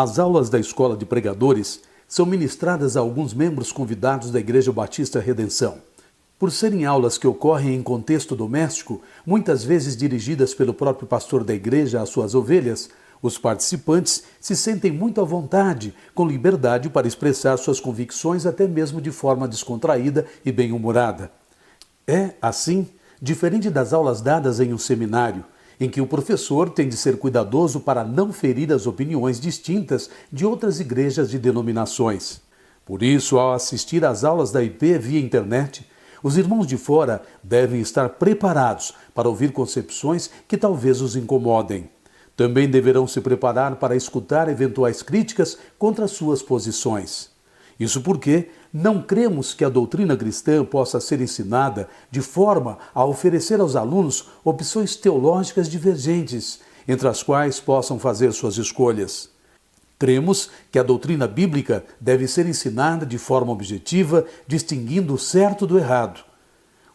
As aulas da Escola de Pregadores são ministradas a alguns membros convidados da Igreja Batista Redenção. Por serem aulas que ocorrem em contexto doméstico, muitas vezes dirigidas pelo próprio pastor da igreja às suas ovelhas, os participantes se sentem muito à vontade, com liberdade para expressar suas convicções até mesmo de forma descontraída e bem-humorada. É, assim, diferente das aulas dadas em um seminário, em que o professor tem de ser cuidadoso para não ferir as opiniões distintas de outras igrejas e denominações. Por isso, ao assistir às aulas da IP via internet, os irmãos de fora devem estar preparados para ouvir concepções que talvez os incomodem. Também deverão se preparar para escutar eventuais críticas contra suas posições. Isso porque não cremos que a doutrina cristã possa ser ensinada de forma a oferecer aos alunos opções teológicas divergentes, entre as quais possam fazer suas escolhas. Cremos que a doutrina bíblica deve ser ensinada de forma objetiva, distinguindo o certo do errado.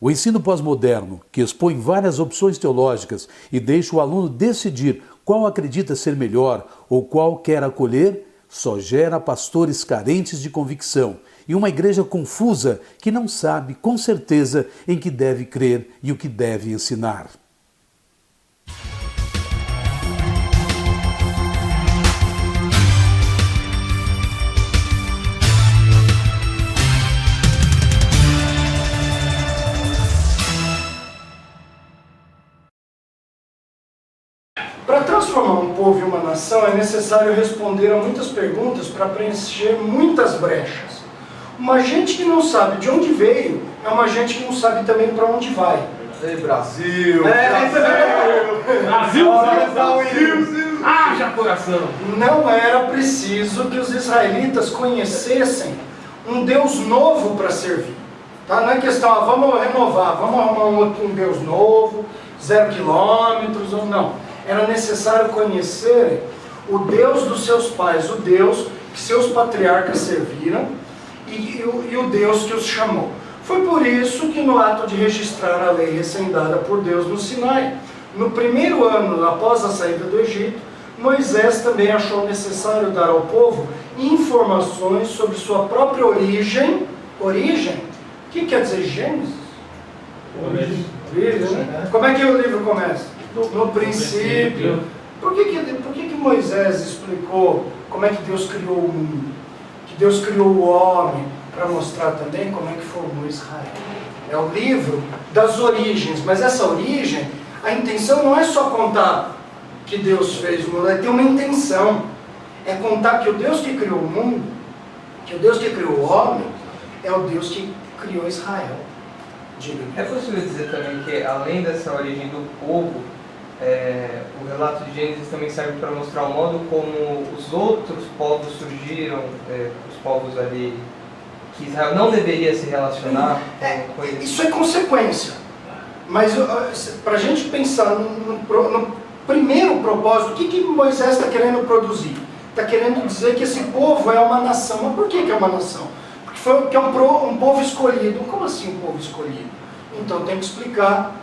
O ensino pós-moderno, que expõe várias opções teológicas e deixa o aluno decidir qual acredita ser melhor ou qual quer acolher, só gera pastores carentes de convicção e uma igreja confusa que não sabe com certeza em que deve crer e o que deve ensinar. Para transformar um povo em uma nação, é necessário responder a muitas perguntas para preencher muitas brechas. Uma gente que não sabe de onde veio é uma gente que não sabe também para onde vai. Ei, Brasil! Brasil! Haja coração! Não era preciso que os israelitas conhecessem um Deus novo para servir. Tá? Não é questão, vamos renovar, vamos arrumar um Deus novo, 0 quilômetros, ou não. Era necessário conhecer o Deus dos seus pais, o Deus que seus patriarcas serviram e o Deus que os chamou. Foi por isso que no ato de registrar a lei recém-dada por Deus no Sinai, no primeiro ano após a saída do Egito, Moisés também achou necessário dar ao povo informações sobre sua própria origem. Origem? O que quer dizer Gênesis? Origem, né? Como é que o livro começa? No princípio. Por que Moisés explicou como é que Deus criou o mundo? Que Deus criou o homem, para mostrar também como é que formou Israel. É o livro das origens, mas essa origem, a intenção não é só contar que Deus fez o mundo, é ter uma intenção. É contar que o Deus que criou o mundo, que o Deus que criou o homem, é o Deus que criou Israel. É possível dizer também que, além dessa origem do povo, o relato de Gênesis também serve para mostrar o modo como os outros povos surgiram, os povos ali que Israel não deveria se relacionar com eles. Isso é consequência. Mas para a gente pensar no primeiro propósito, o que Moisés está querendo produzir? Está querendo dizer que esse povo é uma nação. Mas por que é uma nação? Porque é um povo escolhido. Como assim um povo escolhido? Então tem que explicar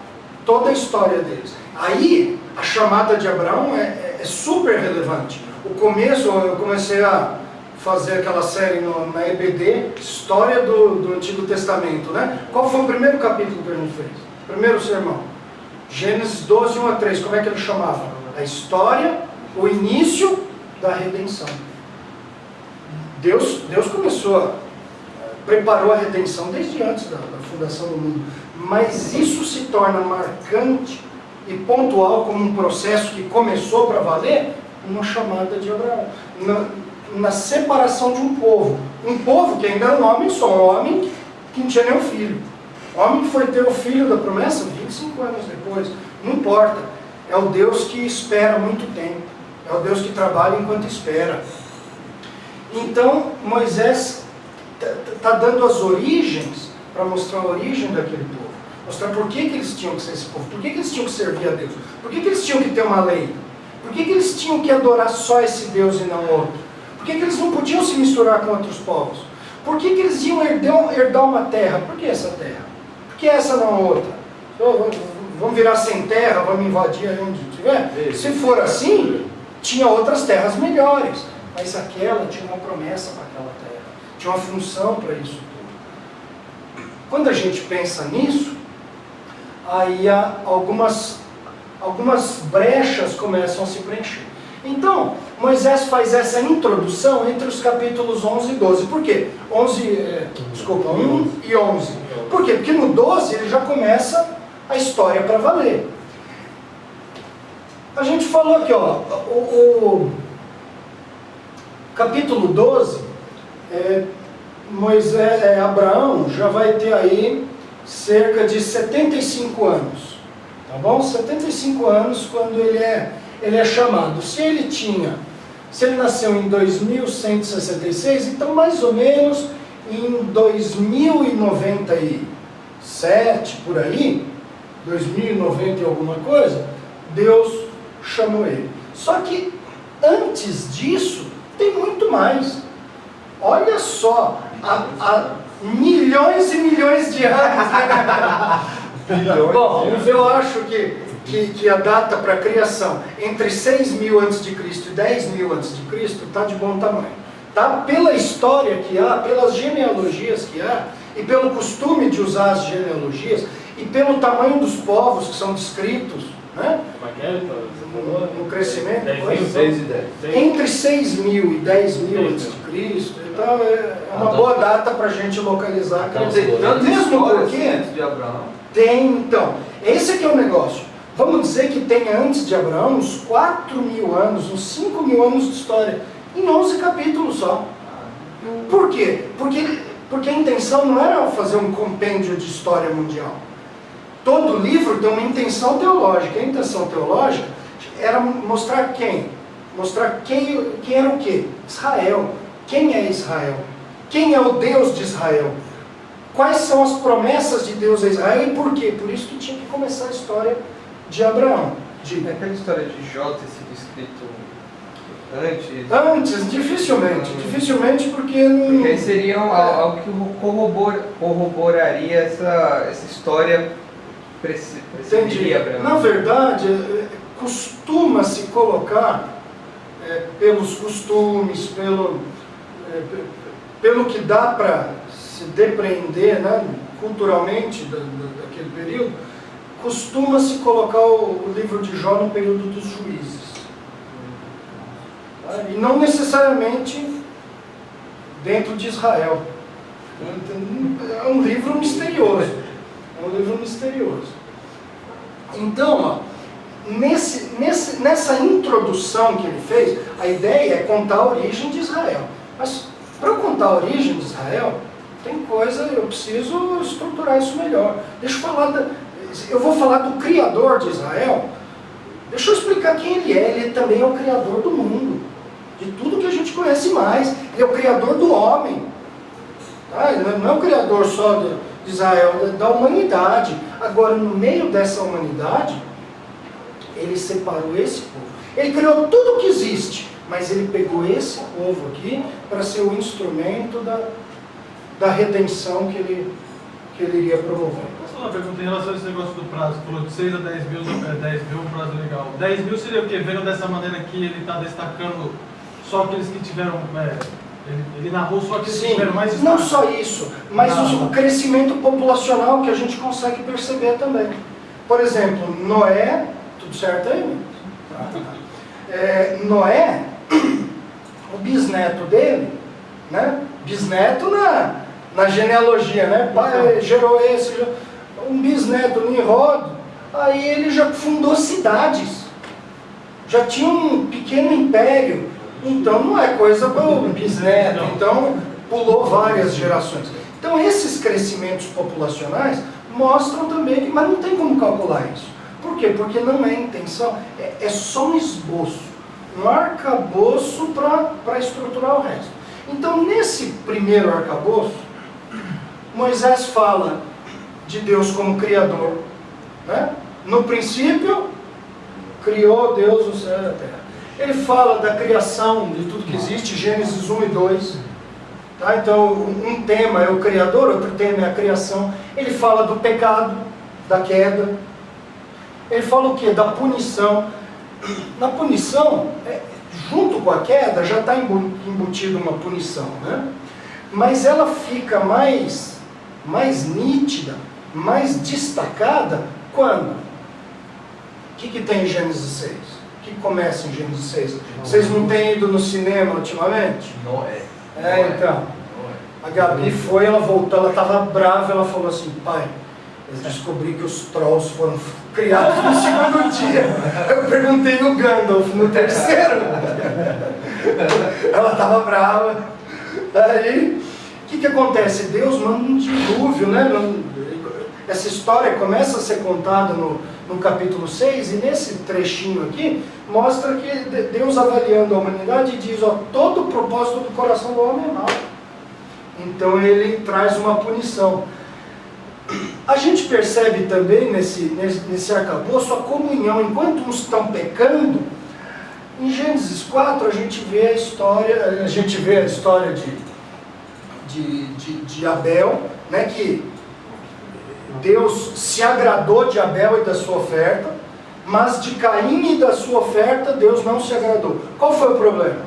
toda a história deles. Aí, a chamada de Abraão é super relevante. O começo, eu comecei a fazer aquela série na EBD, História do Antigo Testamento, né? Qual foi o primeiro capítulo que a gente fez? Primeiro sermão. Gênesis 12, 1 a 3. Como é que ele chamava? A história, o início da redenção. Deus começou, preparou a redenção desde antes da fundação do mundo. Mas isso se torna marcante e pontual como um processo que começou para valer uma chamada de Abraão. Na separação de um povo. Um povo que ainda era um homem só, um homem que não tinha nenhum filho. O homem que foi ter o filho da promessa 25 anos depois. Não importa. É o Deus que espera muito tempo. É o Deus que trabalha enquanto espera. Então, Moisés está dando as origens para mostrar a origem daquele povo. Mostrar por que eles tinham que ser esse povo. Por que eles tinham que servir a Deus. Por que eles tinham que ter uma lei. Por que eles tinham que adorar só esse Deus e não outro. Por que eles não podiam se misturar com outros povos. Por que eles iam herdar uma terra. Por que essa terra? Por que essa não outra? Vamos virar sem terra, vamos invadir onde tiver? Se for assim, tinha outras terras melhores. mas aquela tinha uma promessa para aquela terra, tinha uma função para isso tudo. Quando a gente pensa nisso, aí há algumas brechas começam a se preencher. Então, Moisés faz essa introdução entre os capítulos 11 e 12. Por quê? 1 e 11. Por quê? Porque no 12 ele já começa a história para valer. A gente falou aqui, ó, o capítulo 12, Abraão já vai ter aí cerca de 75 anos. Tá bom? 75 anos quando ele é chamado. Se ele nasceu em 2166, então mais ou menos em 2097, por aí, 2090 e alguma coisa, Deus chamou ele. Só que antes disso, tem muito mais. Olha só, há milhões e milhões de anos. Bom, eu acho que a data para a criação entre 6.000 a.C. e 10.000 a.C. está de bom tamanho. Tá? Pela história que há, pelas genealogias que há, e pelo costume de usar as genealogias, e pelo tamanho dos povos que são descritos, né? No crescimento, entre 6.000 e 10.000 a.C., então é uma boa data para a gente localizar. Mesmo porque de Abraão. tem, então, esse aqui é o negócio. Vamos dizer que tem antes de Abraão uns 4.000 anos, uns 5.000 anos de história, em 11 capítulos só. Por quê? Porque a intenção não era fazer um compêndio de história mundial. Todo livro tem uma intenção teológica. A intenção teológica era mostrar quem? Mostrar quem era o quê? Israel. Quem é Israel? Quem é o Deus de Israel? Quais são as promessas de Deus a Israel e por quê? Por isso que tinha que começar a história de Abraão. Aquela história de Jó ter sido escrito antes, dificilmente porque não... Porque aí seria algo que corroboraria essa história Entendi. Abraão. Na verdade, costuma-se colocar pelos costumes, pelo que dá para se depreender, né, culturalmente daquele período, costuma-se colocar o livro de Jó no período dos juízes. E não necessariamente dentro de Israel. É um livro misterioso. Então, ó, nessa introdução que ele fez, a ideia é contar a origem de Israel. Mas para contar a origem de Israel, tem coisa, eu preciso estruturar isso melhor. Eu vou falar do Criador de Israel. Deixa eu explicar quem ele é. Ele também é o Criador do mundo, de tudo que a gente conhece mais. Ele é o Criador do homem. Tá? Ele não é o Criador só de Israel, da humanidade. Agora, no meio dessa humanidade, ele separou esse povo. Ele criou tudo o que existe, mas ele pegou esse povo aqui para ser o instrumento da redenção que ele iria promover. Posso fazer uma pergunta em relação a esse negócio do prazo? Você falou de 6 a 10 mil, 10 mil, um prazo legal. 10 mil seria o quê? Vendo dessa maneira que ele está destacando só aqueles que tiveram... Ele narrou só aqueles que tiveram mais destaque. Não só isso, mas o crescimento populacional que a gente consegue perceber também. Por exemplo, Noé... Tudo certo aí? Noé, o bisneto dele, né? Bisneto na genealogia, né? Pai gerou um bisneto, Nimrod, aí ele já fundou cidades, já tinha um pequeno império, então não é coisa para o bisneto, então pulou várias gerações. Então esses crescimentos populacionais mostram também que, mas não tem como calcular isso. Por quê? Porque não é intenção, é só um esboço, um arcabouço para estruturar o resto. Então, nesse primeiro arcabouço, Moisés fala de Deus como Criador. Né? No princípio, criou Deus o céu e a terra. Ele fala da criação de tudo que existe, Gênesis 1 e 2. Tá? Então, um tema é o Criador, outro tema é a criação. Ele fala do pecado, da queda. Ele fala o quê? Da punição. Na punição, junto com a queda já está embutida uma punição, né? Mas ela fica mais nítida, mais destacada quando? O que tem em Gênesis 6? O que começa em Gênesis 6? Vocês não têm ido no cinema ultimamente? Noé. Então. A Gabi foi, ela voltou, ela estava brava, ela falou assim, pai, eu descobri que os Trolls foram criados no segundo dia. Eu perguntei no Gandalf, no terceiro. Ela estava brava. Aí, o que acontece? Deus manda um dilúvio, né? Essa história começa a ser contada no capítulo 6, e nesse trechinho aqui, mostra que Deus avaliando a humanidade diz, ó, todo o propósito do coração do homem é mau. Então ele traz uma punição. A gente percebe também nesse arcabouço a comunhão, enquanto uns estão pecando, em Gênesis 4 a gente vê a história de Abel, né, que Deus se agradou de Abel e da sua oferta, mas de Caim e da sua oferta Deus não se agradou. Qual foi o problema?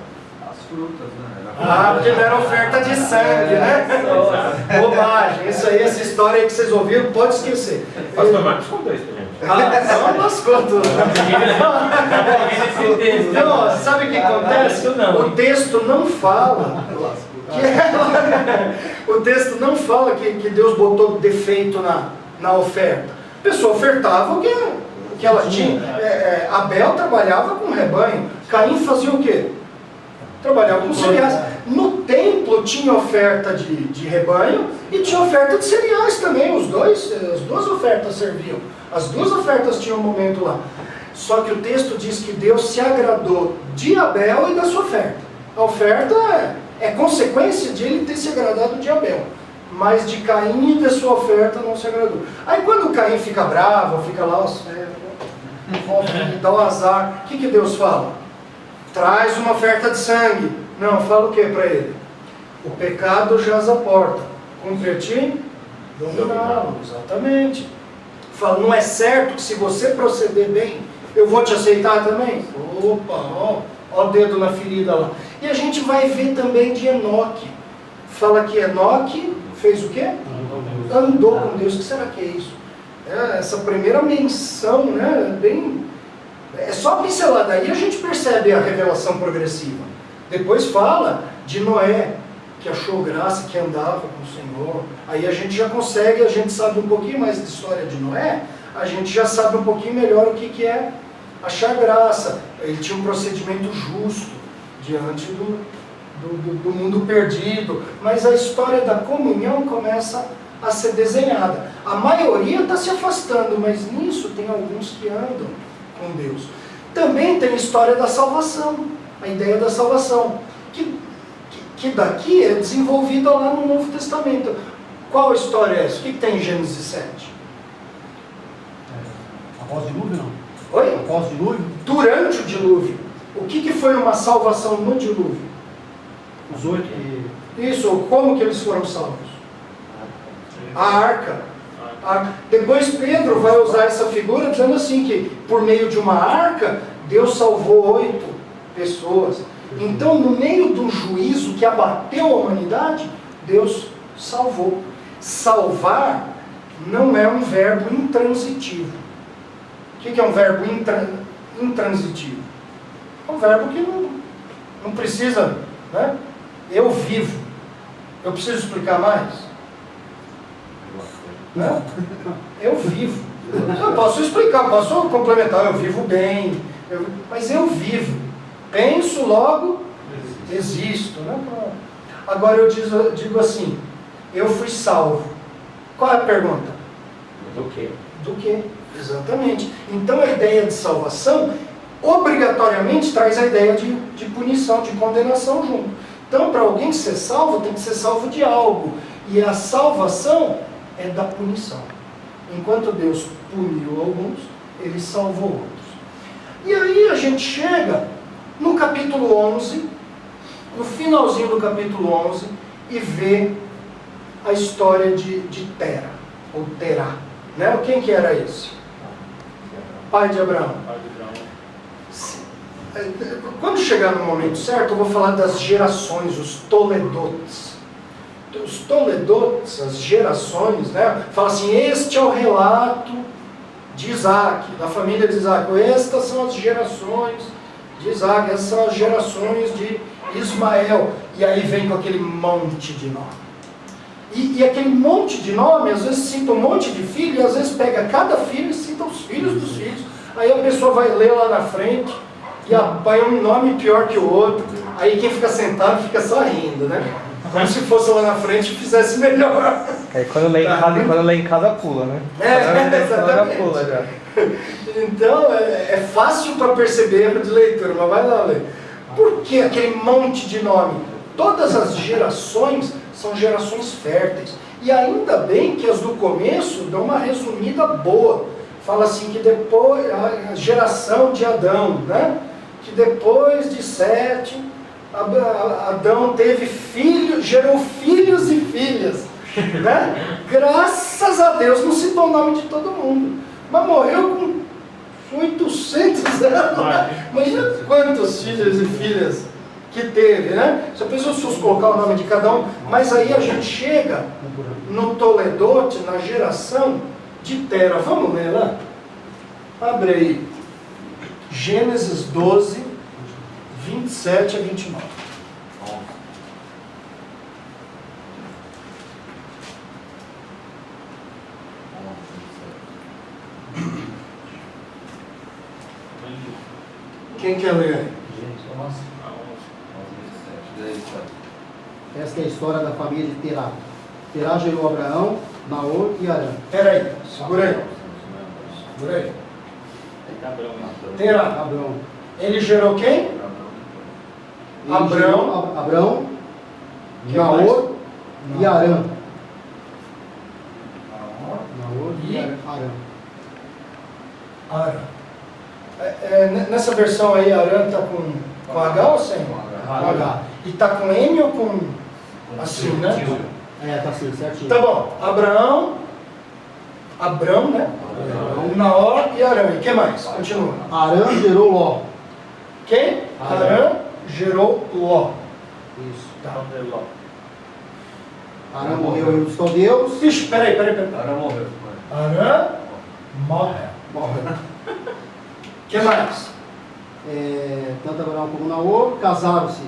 As frutas, né? Porque não era oferta de sangue, né? Bobagem. Isso aí, essa história aí que vocês ouviram, pode esquecer. Pastor Marcos contou isso pra gente. Não lascou tudo. Não, sabe o que acontece? O texto não fala. O texto não fala que Deus botou defeito na oferta. A pessoa ofertava o que ela tinha. Abel trabalhava com rebanho. Caim fazia o quê? Trabalhava com cereais. No templo tinha oferta de rebanho e tinha oferta de cereais também. As duas ofertas serviam. As duas ofertas tinham um momento lá. Só que o texto diz que Deus se agradou de Abel e da sua oferta. A oferta é consequência de ele ter se agradado de Abel. Mas de Caim e da sua oferta não se agradou. Aí quando Caim fica bravo, fica lá, dá um azar, o que Deus fala? Traz uma oferta de sangue. Não, fala o que para ele? O pecado jaz à porta. Cumpre-te? Dominá-lo. Exatamente. Fala, não é certo que se você proceder bem, eu vou te aceitar também? Opa, ó o dedo na ferida lá. E a gente vai ver também de Enoque. Fala que Enoque fez o quê? Andou com Deus. O que será que é isso? Essa primeira menção, né? É só pincelada. Aí a gente percebe a revelação progressiva. Depois fala de Noé, que achou graça, que andava com o Senhor. Aí a gente já consegue, a gente sabe um pouquinho mais da história de Noé, a gente já sabe um pouquinho melhor o que é achar graça. Ele tinha um procedimento justo diante do mundo perdido. Mas a história da comunhão começa a ser desenhada. A maioria está se afastando, mas nisso tem alguns que andam com Deus. Também tem a história da salvação, a ideia da salvação, que daqui é desenvolvida lá no Novo Testamento. Qual a história é essa? O que tem em Gênesis 7? Após o dilúvio, não? Oi? Após o dilúvio? Durante o dilúvio. O que foi uma salvação no dilúvio? Os 8 Isso, como que eles foram salvos? A arca. Depois Pedro vai usar essa figura dizendo assim que por meio de uma arca Deus salvou 8 pessoas. Então no meio do juízo que abateu a humanidade, Deus salvou. Salvar não é um verbo intransitivo. O que é um verbo intransitivo? É um verbo que não precisa, né? Eu vivo. Eu preciso explicar mais? Não? Eu vivo. Eu posso explicar, posso complementar. Eu vivo bem, mas eu vivo. Penso, logo existo. Né? Agora eu digo assim, eu fui salvo. Qual é a pergunta? Do quê? Do quê? Exatamente. Então a ideia de salvação obrigatoriamente traz a ideia de punição, de condenação junto. Então para alguém ser salvo, tem que ser salvo de algo. E a salvação é da punição. Enquanto Deus puniu alguns, Ele salvou outros. E aí a gente chega no capítulo 11, no finalzinho do capítulo 11, e vê a história de Tera, ou Terá. Né? Quem que era esse? Pai de Abraão. quando chegar no momento certo, eu vou falar das gerações, os toledotes. Os toledotes, as gerações, né? Fala assim, este é o relato de Isaac, da família de Isaac. Estas são as gerações de Isaac, essas são as gerações de Ismael. E aí vem com aquele monte de nome. E aquele monte de nome, às vezes cita um monte de filho, e às vezes pega cada filho e cita os filhos dos filhos. Aí a pessoa vai ler lá na frente, e vai um nome pior que o outro. Aí quem fica sentado fica só rindo, né? Como se fosse lá na frente e fizesse melhor. Aí quando lê em casa pula, né? Exatamente. Pula já. Então, é fácil para perceber erro de leitura, mas vai lá ler. Por que aquele monte de nome? Todas as gerações são gerações férteis. E ainda bem que as do começo dão uma resumida boa. Fala assim que depois, a geração de Adão, né? Que depois de Sete, Adão teve filhos, gerou filhos e filhas. Né? Graças a Deus, não citou o nome de todo mundo. Mas morreu com 800 anos. Né? Imagina quantos filhos e filhas que teve, né? Se a pessoa fosse colocar o nome de cada um, mas aí a gente chega no Toledote, na geração de Tera. Vamos ler lá? Abre aí. Gênesis 12, 27 a 29. Quem quer ler aí? Esta é a história da família de Terá. Terá gerou Abraão, Naor e Arã. Peraí, segura aí. Segura aí. Terá. Abrão. Ele gerou quem? Ele Abrão. gerou Abrão, Que Naor e Arã. Naor e Arã. Arã. Nessa versão aí, Arã está com H ou sem? Com H. E está com M ou com assim, né? Tá assim, certinho. Tá bom. Abrão, né? Naor e Arã. E o que mais? Continua. Arã gerou Ló. Quem? Arã gerou Ló. Isso. Tá. Arã morreu em dos caldeus. Ixi, peraí. Arã morreu. Arã morre. O que mais? Tanto Abraão como Naor casaram-se.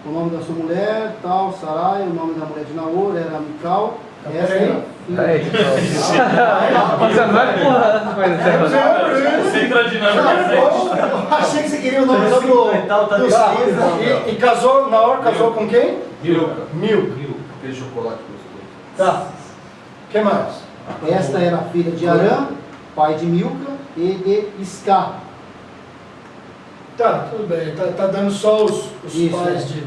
O nome da sua mulher, tal, Sarai. O nome da mulher de Naor era Mical. Essa era Peraí. Você não vai empurrando as coisas. Centro dinâmica. Eu achei que você queria o nome só dos filhos. E casou, Naor casou com quem? Milka. Milka. Aquele chocolate que Tá. O que mais? Esta era a filha de Arã, pai de Milca e de Isca. Tá, tudo bem. Tá dando só os Isso, pais de...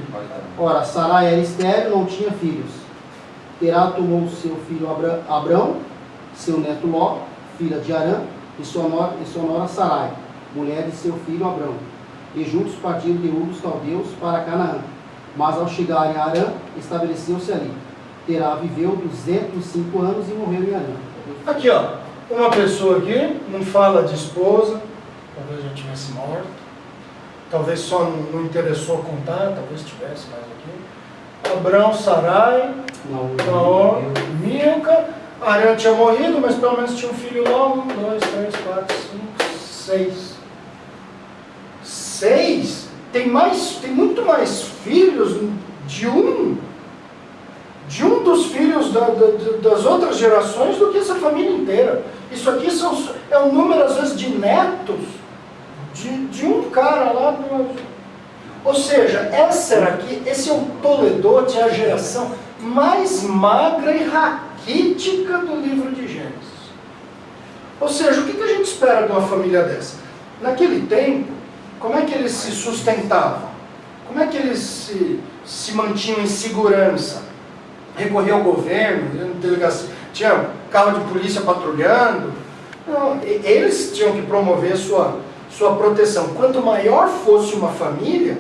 Ora, Sarai era estéril, não tinha filhos. Terá tomou seu filho Abrão, seu neto Ló, filha de Arã, e sua nora Sarai, mulher de seu filho Abrão. E juntos partiram de Ur dos caldeus para Canaã. Mas ao chegarem a Arã, estabeleceu-se ali. Terá viveu 205 anos e morreu em Arã. Aqui, ó. Uma pessoa aqui, não fala de esposa, talvez já tivesse morto. Talvez só não interessou contar, talvez tivesse mais aqui. Abrão, Sarai, Naor, Milca. Arã tinha morrido, mas pelo menos tinha um filho lá. 1, 2, 3, 4, 5, 6. 6? Tem muito mais filhos de um dos filhos das outras gerações do que essa família inteira. Isso aqui é um número, às vezes, de netos de um cara lá. Ou seja, esse é o Toledote, é a geração mais magra e raquítica do livro de Gênesis. Ou seja, o que a gente espera de uma família dessa? Naquele tempo, como é que eles se sustentavam? Como é que eles se mantinham em segurança? Recorrer ao governo, delegacia, tinha carro de polícia patrulhando. Não, eles tinham que promover sua proteção. Quanto maior fosse uma família,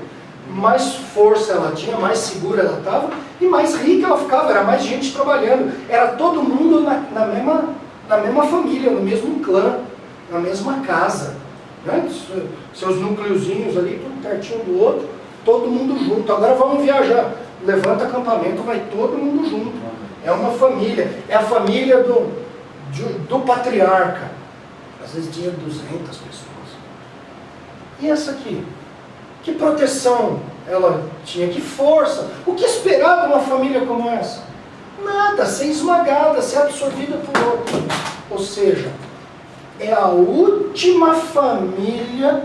mais força ela tinha, mais segura ela estava e mais rica ela ficava, era mais gente trabalhando. Era todo mundo na mesma família, no mesmo clã, na mesma casa. Né? Seus núcleozinhos ali, tudo pertinho do outro, todo mundo junto. Agora vamos viajar. Levanta acampamento, vai todo mundo junto. É uma família. É a família do patriarca. Às vezes tinha 200 pessoas. E essa aqui? Que proteção ela tinha? Que força? O que esperar de uma família como essa? Nada, ser esmagada, ser absorvida por outra. Ou seja, é a última família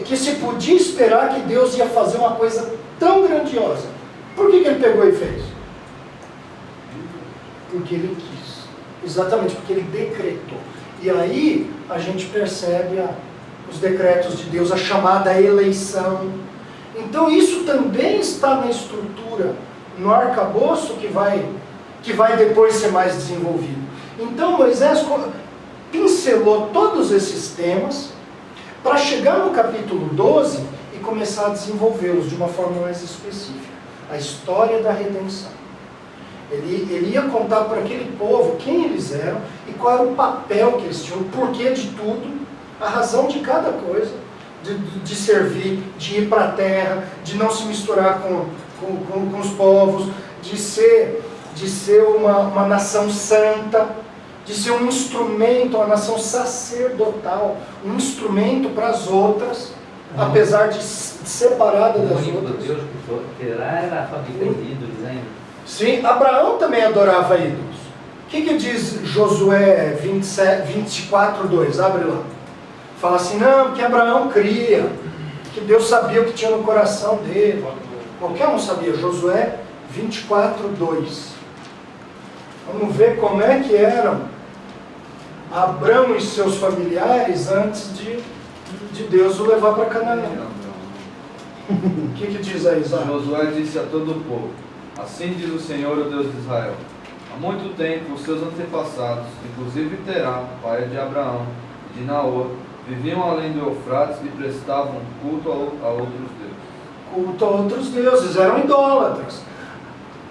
que se podia esperar que Deus ia fazer uma coisa tão grandiosa. Por que ele pegou e fez? Porque ele quis. Exatamente, porque ele decretou. E aí a gente percebe os decretos de Deus, a chamada eleição. Então isso também está na estrutura, no arcabouço que vai depois ser mais desenvolvido. Então Moisés pincelou todos esses temas para chegar no capítulo 12 e começar a desenvolvê-los de uma forma mais específica. A história da redenção. Ele ia contar para aquele povo quem eles eram e qual era o papel que eles tinham, o porquê de tudo, a razão de cada coisa, de servir, de ir para a terra, de não se misturar com os povos, de ser uma nação santa, de ser um instrumento, uma nação sacerdotal, um instrumento para as outras, apesar de separada das outras. Deus, porque lá era a família de ídolos ainda. Sim, Abraão também adorava ídolos. O que diz Josué 24:2? Abre lá. Fala assim, não, que Abraão cria, que Deus sabia o que tinha no coração dele. Qualquer um sabia. Josué 24:2. Vamos ver como é que eram Abraão e seus familiares antes de Deus o levar para Canaã. O que diz aí, Isaac? Josué disse a todo o povo: assim diz o Senhor, o Deus de Israel: há muito tempo os seus antepassados, inclusive Terá, pai de Abraão e de Naor, viviam além do Eufrates e prestavam culto a outros deuses. Culto a outros deuses, eram idólatras.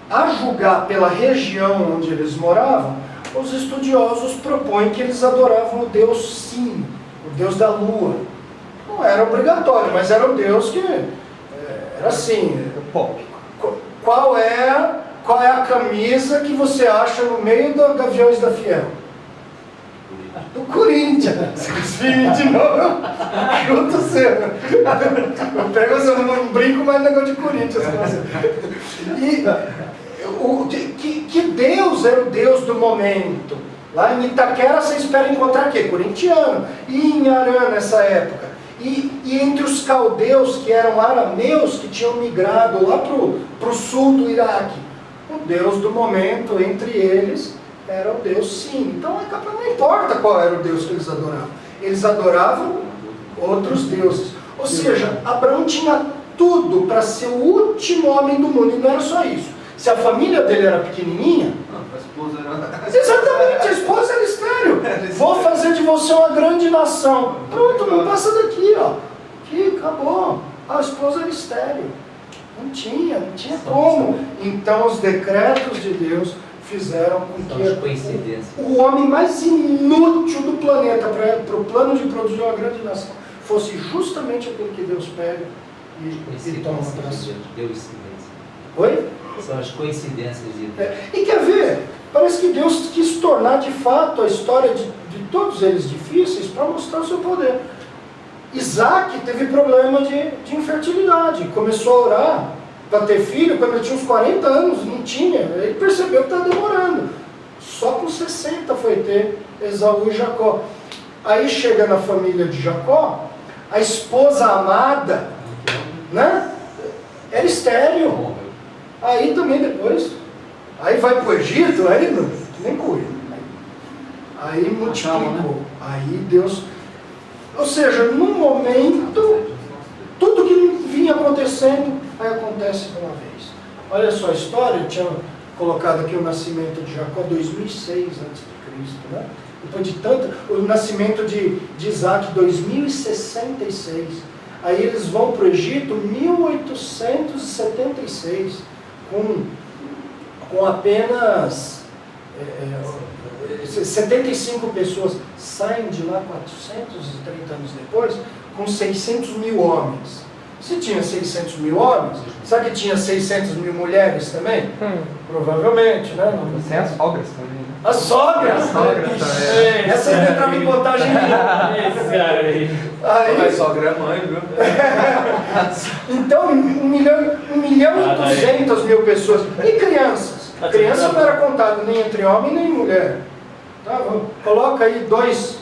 A julgar pela região onde eles moravam, os estudiosos propõem que eles adoravam o Deus Sim, o Deus da lua. Não era obrigatório, mas era o Deus que era assim. Pop. Qual é a camisa que você acha no meio do Gaviões da Fiel? Do Corinthians. Filho de novo. Junto seu. Eu pego um brinco, mas negócio de Corinthians. Que Deus era o Deus do momento. Lá em Itaquera você espera encontrar o quê? Corintiano. E em Arã nessa época. E entre os caldeus, que eram arameus, que tinham migrado lá para o sul do Iraque, o Deus do momento entre eles era o Deus Sim. Então não importa qual era o Deus que eles adoravam. Eles adoravam outros deuses. Ou seja, Abraão tinha tudo para ser o último homem do mundo. E não era só isso. Se a família dele era pequenininha... A esposa era... Exatamente, a esposa era estéril. Vou fazer de você uma grande nação. Pronto, não passa daqui, ó. Aqui, acabou. A esposa era estéril. Não tinha como. Então os decretos de Deus fizeram com que o homem mais inútil do planeta para o plano de produzir uma grande nação fosse justamente aquele que Deus pega e toma para si. Oi? São as coincidências de Deus. E quer ver? Parece que Deus quis tornar de fato a história de todos eles difíceis para mostrar o seu poder. Isaac teve problema de infertilidade, começou a orar para ter filho quando ele tinha uns 40 anos, não tinha, ele percebeu que está demorando. Só com 60 foi ter Esaú e Jacó. Aí chega na família de Jacó, a esposa amada, né? Era estéril. Aí também depois, aí vai para o Egito, aí não, nem cuida. Aí multiplicou. Aí Deus, ou seja, num momento, tudo que vinha acontecendo, aí acontece de uma vez. Olha só a história, eu tinha colocado aqui o nascimento de Jacó, 2006 a.C., né? Depois de tanto, o nascimento de Isaac, 2066. Aí eles vão para o Egito, 1876. Com apenas 75 pessoas, saem de lá 430 anos depois, com 600 mil homens. Se tinha 600 mil homens, sabe que tinha 600 mil mulheres também? Provavelmente, né? Tem as sogras também, né? As sogras! As sogras também. Essa aí entrava em botagem nenhuma. Esse cara aí. Mas sogra é mãe, viu? Então, 1.200.000 pessoas. E crianças? Criança não era contado nem entre homem nem mulher. Tá? Coloca aí dois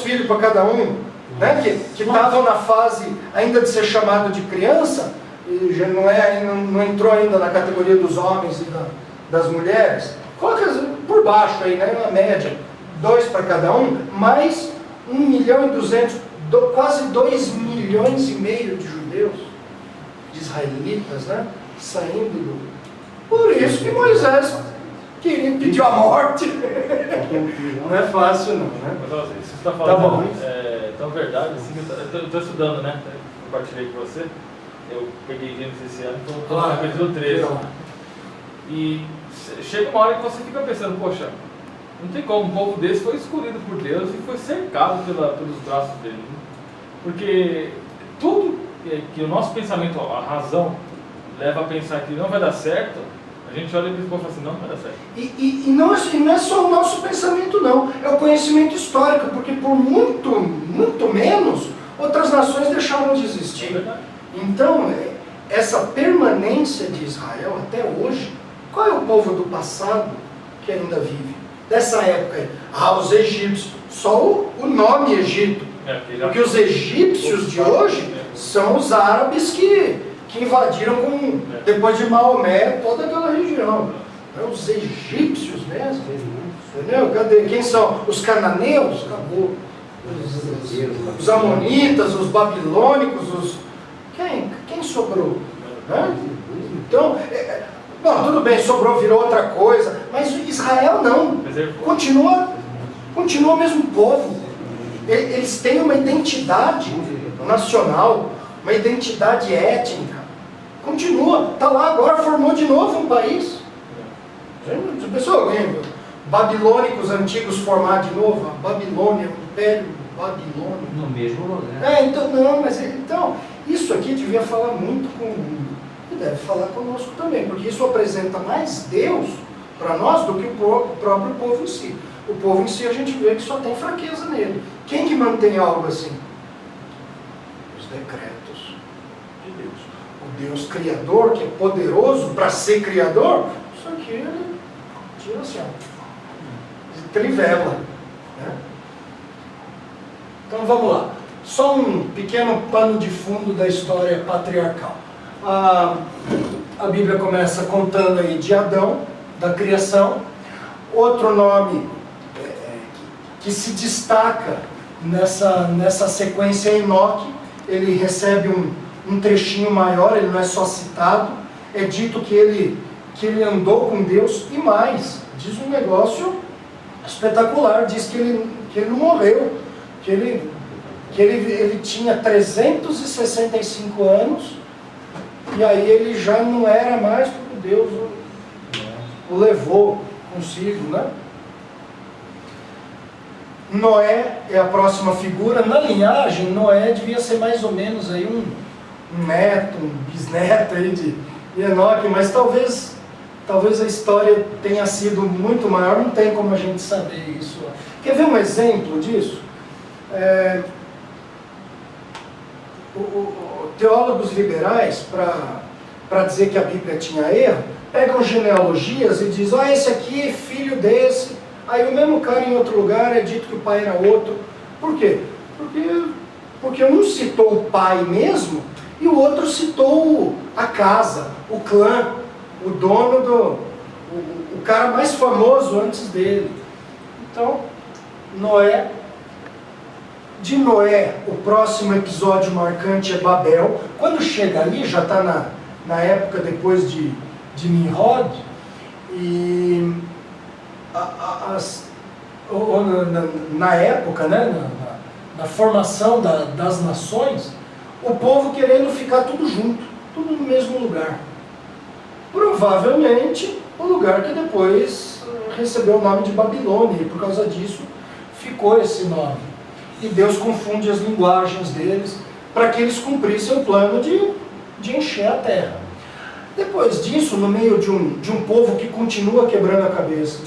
filhos para cada um, né? Que estavam na fase ainda de ser chamado de criança, e já não entrou ainda na categoria dos homens e das mulheres. Coloca por baixo aí, né? Na média, 2 para cada um, mais 1.200.000, quase 2,5 milhões de judeus, de israelitas, né? Saindo do... Por isso que Moisés pediu a morte. Não é fácil não, né? Mas ó, você está Tá falando, bom. é tão verdade, assim, eu estou estudando, né? Eu compartilhei com você, eu peguei Gênesis esse ano, estou no capítulo 13. E chega uma hora que você fica pensando, poxa, não tem como, um povo desse foi escolhido por Deus e foi cercado pelos braços dele. Né? Porque tudo que o nosso pensamento, a razão, leva a pensar que não vai dar certo, a gente olha para o povo e fala assim, não vai dar certo. E não é só o nosso pensamento não, é o conhecimento histórico, porque por muito menos outras nações deixaram de existir. Então, essa permanência de Israel até hoje, qual é o povo do passado que ainda vive? Dessa época aí, os egípcios, só o nome Egito, porque os egípcios de hoje são os árabes que invadiram depois de Maomé toda aquela região. Os egípcios mesmo, entendeu? Cadê? Quem são? Os cananeus, acabou. Os amonitas, os babilônicos, quem sobrou? Né? Então, bom, tudo bem, sobrou, virou outra coisa, mas Israel não, continua o mesmo povo. Eles têm uma identidade nacional, uma identidade étnica, continua, está lá agora, formou de novo um país. Já pensou alguém, babilônicos antigos formar de novo, a Babilônia, o Império Babilônico? No mesmo lugar. Então, isso aqui devia falar muito e deve falar conosco também, porque isso apresenta mais Deus para nós do que o próprio povo em si. O povo em si a gente vê que só tem fraqueza nele. Quem que mantém algo assim? Os decretos de Deus. O Deus Criador, que é poderoso para ser Criador, isso aqui ele tira assim, trivela. Né? Então vamos lá. Só um pequeno pano de fundo da história patriarcal. A Bíblia começa contando aí de Adão, da criação. Outro nome que se destaca nessa sequência é Enoque. Ele recebe um trechinho maior, ele não é só citado. É dito que ele andou com Deus e mais. Diz um negócio espetacular, diz que ele não morreu, que ele tinha 365 anos e aí ele já não era mais porque Deus o levou consigo, né? Noé é a próxima figura. Na linhagem, Noé devia ser mais ou menos aí um neto, um bisneto aí de Enoque, mas talvez a história tenha sido muito maior, não tem como a gente saber isso. Quer ver um exemplo disso? Teólogos liberais, para dizer que a Bíblia tinha erro, pegam genealogias e dizem, esse aqui é filho desse, aí o mesmo cara em outro lugar é dito que o pai era outro. Por quê? Porque um citou o pai mesmo, e o outro citou a casa, o clã, o dono o cara mais famoso antes dele. Então, de Noé, o próximo episódio marcante é Babel. Quando chega ali, já está na época depois de Nimrod, e na época, né, na formação das nações, o povo querendo ficar tudo junto, tudo no mesmo lugar. Provavelmente o lugar que depois recebeu o nome de Babilônia, e por causa disso ficou esse nome. E Deus confunde as linguagens deles para que eles cumprissem o plano de encher a terra. Depois disso, no meio de um povo que continua quebrando a cabeça,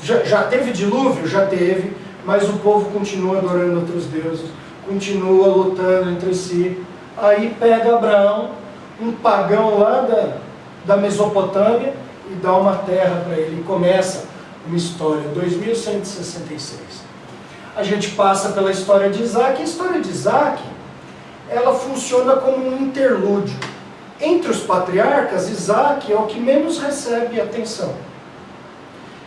já teve dilúvio? Já teve, mas o povo continua adorando outros deuses, continua lutando entre si. Aí pega Abraão, um pagão lá da Mesopotâmia, e dá uma terra para ele. E começa uma história, 2166. A gente passa pela história de Isaac. A história de Isaac, ela funciona como um interlúdio. Entre os patriarcas, Isaac é o que menos recebe atenção.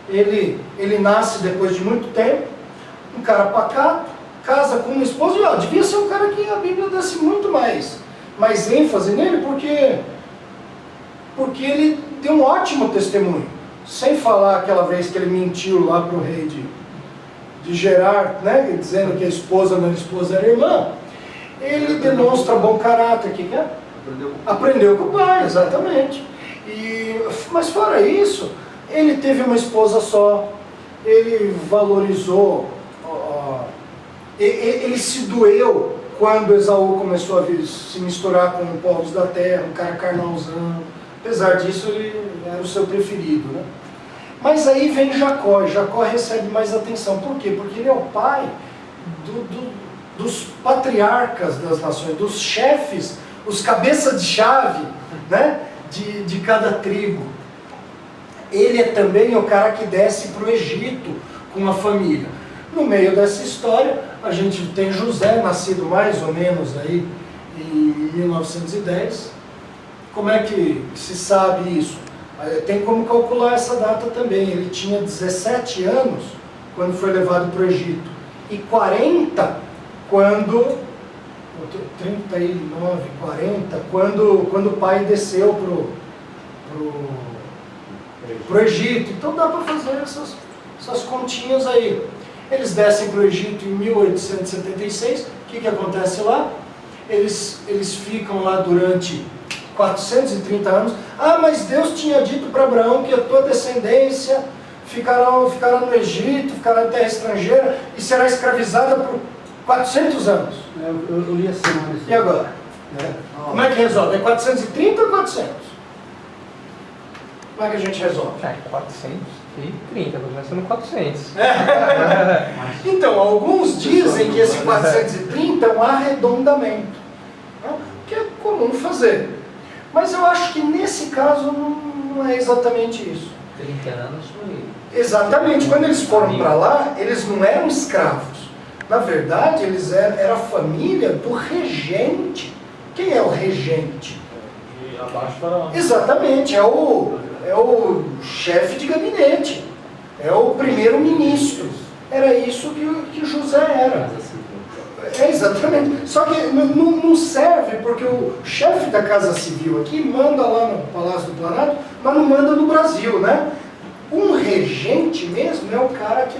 Ele nasce depois de muito tempo, um cara pacato, casa com uma esposa, e devia ser um cara que a Bíblia desse muito mais ênfase nele, porque ele deu um ótimo testemunho. Sem falar aquela vez que ele mentiu lá para o rei de Gerar, né, dizendo que a esposa não era esposa, era irmã. Ele demonstra bom caráter. O que é? Aprendeu com o pai, exatamente. Mas fora isso, ele teve uma esposa só, ele valorizou, ele se doeu quando Esaú começou a se misturar com povos da terra, um cara carnalzão. Apesar disso, ele era o seu preferido, né? Mas aí vem Jacó, e Jacó recebe mais atenção. Por quê? Porque ele é o pai dos patriarcas das nações, dos chefes, os cabeças de chave, né, de cada tribo. Ele é também o cara que desce para o Egito com a família. No meio dessa história, a gente tem José, nascido mais ou menos aí em 1910. Como é que se sabe isso? Tem como calcular essa data também. Ele tinha 17 anos quando foi levado para o Egito, e 40 quando... 39, 40, quando o pai desceu pro Egito. Então dá para fazer essas continhas aí. Eles descem para o Egito em 1876. O que acontece lá? Eles ficam lá durante 430 anos. Mas Deus tinha dito para Abraão que a tua descendência ficará no Egito, ficará na terra estrangeira e será escravizada por 400 anos. Eu li assim. E agora? Como é que resolve? É 430 ou 400? Como é que a gente resolve? 430, começa no 400. Então, alguns dizem que esse 430 é um arredondamento, né? Que é comum fazer. Mas eu acho que nesse caso não é exatamente isso. 30 anos foi... Exatamente. Quando eles foram para lá, eles não eram escravos. Na verdade, eles eram a família do regente. Quem é o regente? E abaixo faraó. Exatamente, é o chefe de gabinete, é o primeiro-ministro. Era isso que José era. Exatamente. Só que não serve, porque o chefe da Casa Civil aqui manda lá no Palácio do Planalto, mas não manda no Brasil, né? Um regente mesmo é o cara que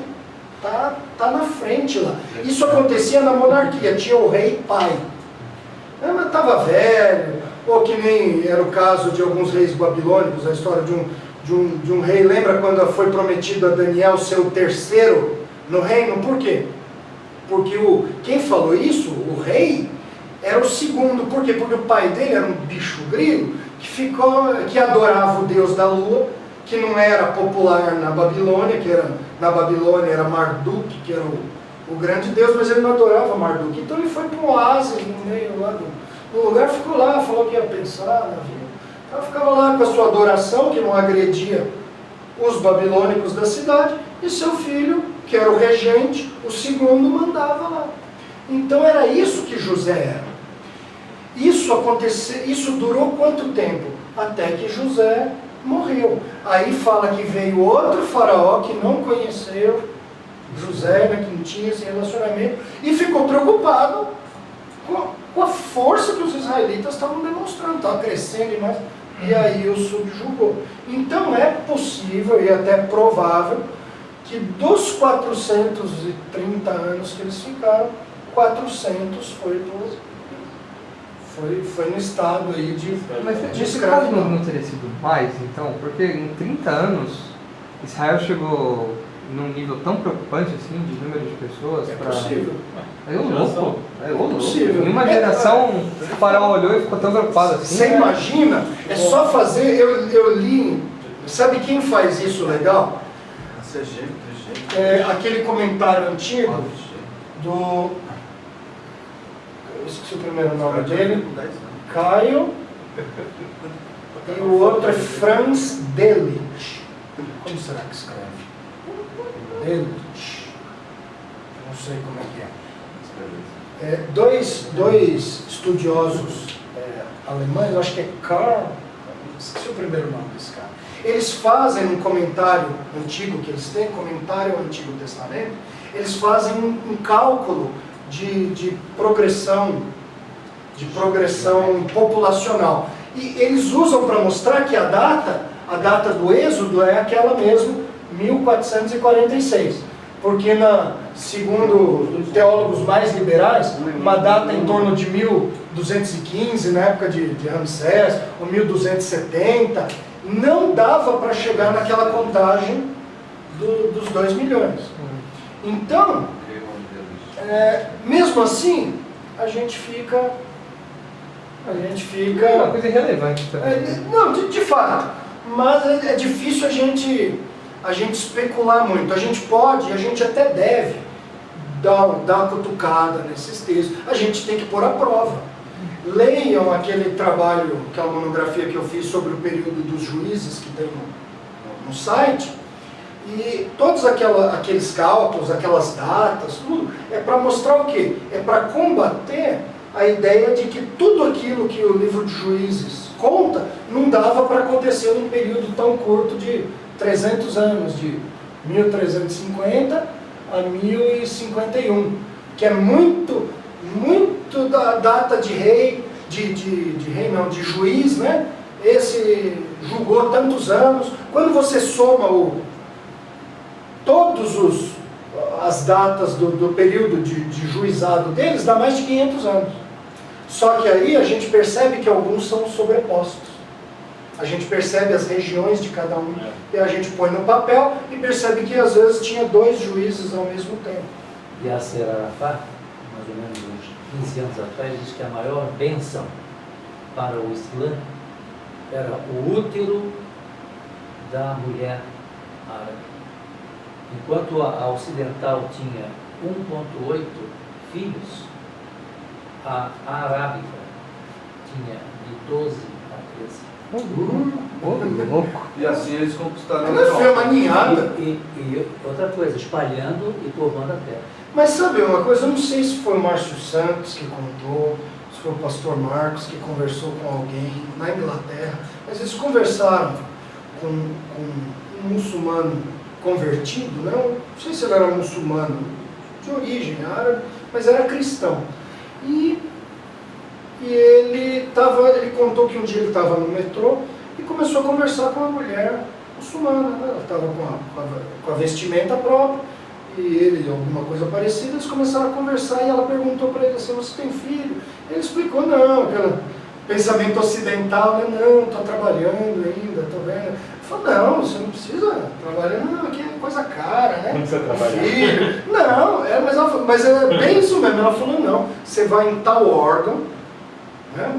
tá na frente lá. Isso acontecia na monarquia, tinha o rei pai. Mas estava velho, ou que nem era o caso de alguns reis babilônicos, a história de um rei. Lembra quando foi prometido a Daniel ser o terceiro no reino? Por quê? Porque quem falou isso, o rei, era o segundo. Por quê? Porque o pai dele era um bicho grilo que adorava o deus da lua, que não era popular na Babilônia, na Babilônia era Marduk, que era o grande deus, mas ele não adorava Marduk. Então ele foi para um oásis no meio lá do lugar, ficou lá, falou que ia pensar na vida. Então ficava lá com a sua adoração, que não agredia os babilônicos da cidade, e seu filho, que era o regente, o segundo, mandava lá. Então era isso que José era. Isso durou quanto tempo? Até que José morreu. Aí fala que veio outro faraó que não conheceu José, né, que não tinha esse relacionamento, e ficou preocupado com a força que os israelitas estavam demonstrando, estava crescendo demais, e aí o subjugou. Então é possível e até provável que dos 430 anos que eles ficaram, 400 foi no estado aí de escravidão. Não teria sido mais, então? Porque em 30 anos, Israel chegou num nível tão preocupante assim, de número de pessoas? É possível. É louco. É louco. Possível. Em uma geração, o faraó olhou e ficou tão preocupado assim. Você imagina? É só fazer. Eu li. Sabe quem faz isso legal? É aquele comentário antigo do. Eu esqueci o primeiro nome dele. Caio. E o outro é Franz Delitzsch. Como será que escreve? Delitzsch. Não sei como é que é. Dois estudiosos alemães, eu acho que é Karl. Esqueci o primeiro nome desse cara. Eles fazem um comentário antigo que eles têm, comentário ao Antigo Testamento, eles fazem um cálculo de progressão populacional. E eles usam para mostrar que a data do Êxodo é aquela mesmo, 1446. Porque, segundo teólogos mais liberais, uma data em torno de 1215, na época de Ramsés, ou 1270, não dava para chegar naquela contagem dos 2 milhões. Então, mesmo assim, a gente fica... É uma coisa irrelevante também. Não, de fato. Mas é difícil a gente especular muito. A gente até deve dar uma cutucada nesses textos. A gente tem que pôr à prova. Leiam aquele trabalho, que é uma monografia que eu fiz sobre o período dos juízes, que tem no site. E todos aqueles cálculos, aquelas datas, tudo, é para mostrar o quê? É para combater a ideia de que tudo aquilo que o livro de Juízes conta não dava para acontecer num período tão curto de 300 anos, de 1350 a 1051, que é muito da data de rei, de juiz, né? Esse julgou tantos anos. Quando você soma todas as datas do período de juizado deles, dá mais de 500 anos. Só que aí a gente percebe que alguns são sobrepostos. A gente percebe as regiões de cada um, e a gente põe no papel e percebe que às vezes tinha 2 juízes ao mesmo tempo. Yasser Arafat, mais ou menos uns 15 anos atrás, disse que a maior bênção para o Islã era o útero da mulher árabe. Enquanto a ocidental tinha 1,8 filhos, a arábica tinha de 12 a 13. Louco. E assim eles conquistaram Ela foi uma ninhada. E outra coisa, espalhando e povoando a terra. Mas sabe uma coisa, eu não sei se foi o Márcio Santos que contou, se foi o pastor Marcos que conversou com alguém na Inglaterra, mas eles conversaram com um muçulmano convertido, não sei se ele era muçulmano, de origem árabe, mas era cristão. E ele contou que um dia ele estava no metrô e começou a conversar com uma mulher muçulmana, né? Ela estava com a vestimenta própria, e ele, alguma coisa parecida, eles começaram a conversar e ela perguntou para ele assim, você tem filho? Ele explicou, não, aquele pensamento ocidental, né? Não, estou trabalhando ainda, estou vendo. Ele falou, não, você não precisa trabalhar, não, aqui é coisa cara, né? Não precisa trabalhar. Filho. Não, mas é bem isso mesmo. Ela falou, não, você vai em tal órgão, né?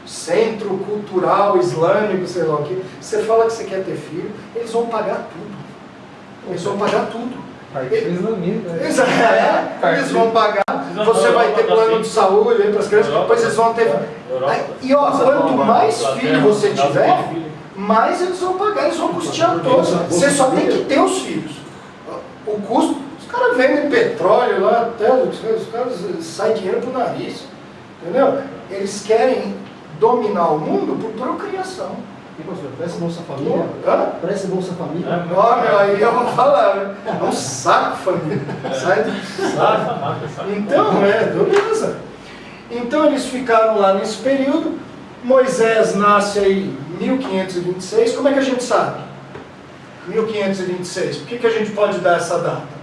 Centro Cultural Islâmico, sei lá o que, você fala que você quer ter filho, eles vão pagar tudo. Eles vão pagar tudo. Partido islâmico, né? Eles vão pagar, você vai ter plano de saúde para as crianças, depois eles vão ter... E ó, quanto mais filho você tiver, mais eles vão pagar, eles vão custear todos. Você só tem que ter os filhos. O custo, os caras vendem petróleo lá, até, os caras saem dinheiro pro nariz. Entendeu? Eles querem dominar o mundo por procriação. E pastor, parece Bolsa Família? Hã? Parece Bolsa Família? Ó, meu, aí eu vou falar, né? É um saco, família. Sai do saco. Então, beleza. Então eles ficaram lá nesse período. Moisés nasce aí em 1526. Como é que a gente sabe? 1526. Por que a gente pode dar essa data?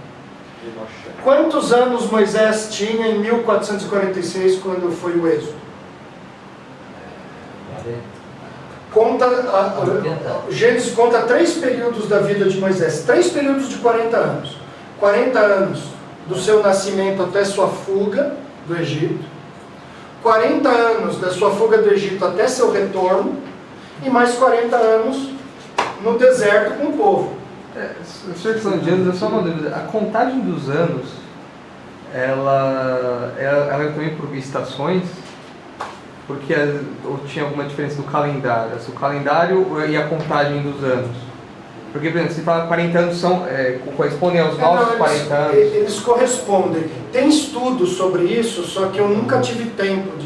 Quantos anos Moisés tinha em 1446, quando foi o Êxodo? Gênesis conta 3 períodos da vida de Moisés, 3 períodos de 40 anos. 40 anos do seu nascimento até sua fuga do Egito, 40 anos da sua fuga do Egito até seu retorno, e mais 40 anos no deserto com o povo. O senhor falando de anos, é só uma dúvida. A contagem dos anos, ela é também por estações? Porque ou tinha alguma diferença no calendário? O calendário e a contagem dos anos? Porque, por exemplo, se fala 40 anos correspondem aos nossos 40 anos? Eles correspondem. Tem estudos sobre isso, só que eu nunca tive tempo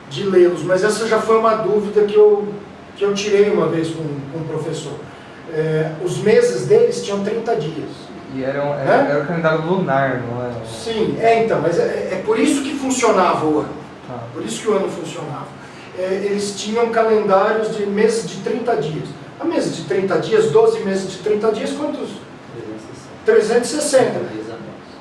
de lê-los. Mas essa já foi uma dúvida que eu tirei uma vez com um professor. Os meses deles tinham 30 dias. E era o calendário lunar, não é? Sim, então, mas é por isso que funcionava o ano. Por isso que o ano funcionava. Eles tinham calendários de meses de 30 dias. A meses de 30 dias, 12 meses de 30 dias, quantos? 360.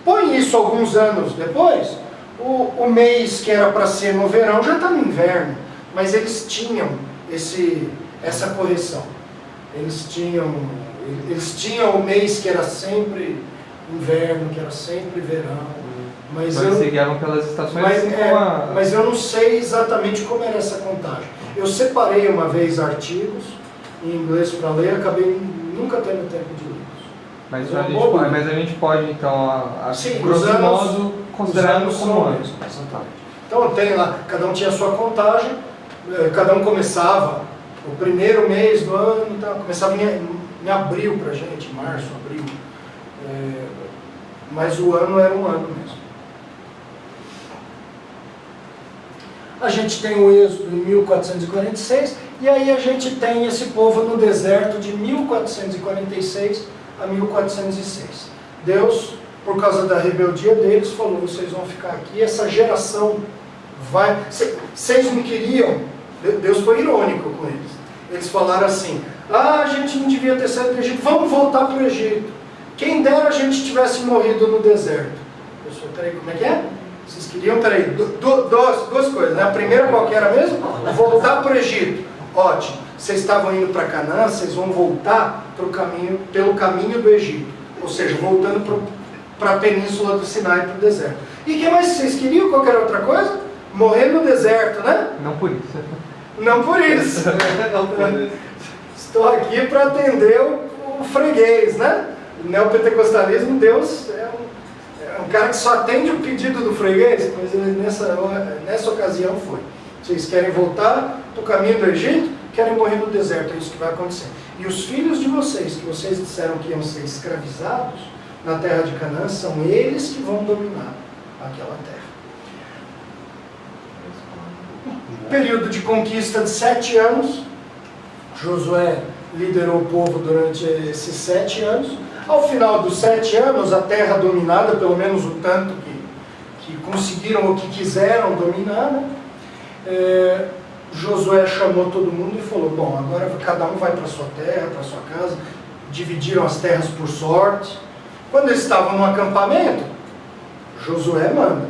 Põe isso alguns anos depois, o mês que era para ser no verão já está no inverno. Mas eles tinham essa correção. Eles tinham o mês que era sempre inverno, que era sempre verão. Mas eles guiavam pelas estações. Mas eu não sei exatamente como era essa contagem. Eu separei uma vez artigos em inglês para ler, acabei nunca tendo tempo de ler. Mas a gente pode então, sim, grosso modo, considerar como anos. Então tem lá, cada um tinha a sua contagem, cada um começava o primeiro mês do ano, então, começava em abril para a gente, março, abril. Mas o ano era um ano mesmo. A gente tem o Êxodo em 1446, e aí a gente tem esse povo no deserto de 1446 a 1406. Deus, por causa da rebeldia deles, falou, vocês vão ficar aqui, essa geração vai... Vocês não queriam... Deus foi irônico com eles. Eles falaram assim, a gente não devia ter saído do Egito, vamos voltar para o Egito. Quem dera a gente tivesse morrido no deserto. Eu sou, peraí, como é que é? Vocês queriam, peraí, duas coisas, né? A primeira qual que era mesmo? Voltar para o Egito. Ótimo. Vocês estavam indo para Canaã, vocês vão voltar pelo caminho do Egito. Ou seja, voltando para a península do Sinai, para o deserto. E o que mais vocês queriam? Qualquer outra coisa? Morrer no deserto, né? Não por isso. Não por isso. Estou aqui para atender o freguês, né? O neopentecostalismo, Deus é um cara que só atende o pedido do freguês, mas ele, nessa ocasião foi. Vocês querem voltar para o caminho do Egito? Querem morrer no deserto, é isso que vai acontecer. E os filhos de vocês, que vocês disseram que iam ser escravizados na terra de Canaã, são eles que vão dominar aquela terra. Período de conquista de 7 anos. Josué liderou o povo durante esses 7 anos. Ao final dos 7 anos, a terra dominada, pelo menos o tanto que conseguiram ou que quiseram dominar, né? Josué chamou todo mundo e falou, bom, agora cada um vai para sua terra, para sua casa. Dividiram as terras por sorte. Quando eles estavam no acampamento, Josué manda.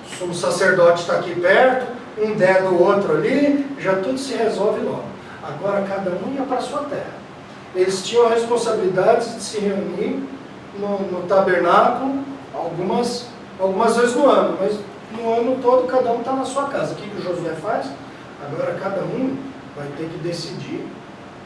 O sumo sacerdote está aqui perto, um dedo do outro ali, já tudo se resolve logo. Agora cada um ia para sua terra. Eles tinham a responsabilidade de se reunir no tabernáculo algumas vezes no ano, mas no ano todo cada um está na sua casa. O que o Josué faz? Agora cada um vai ter que decidir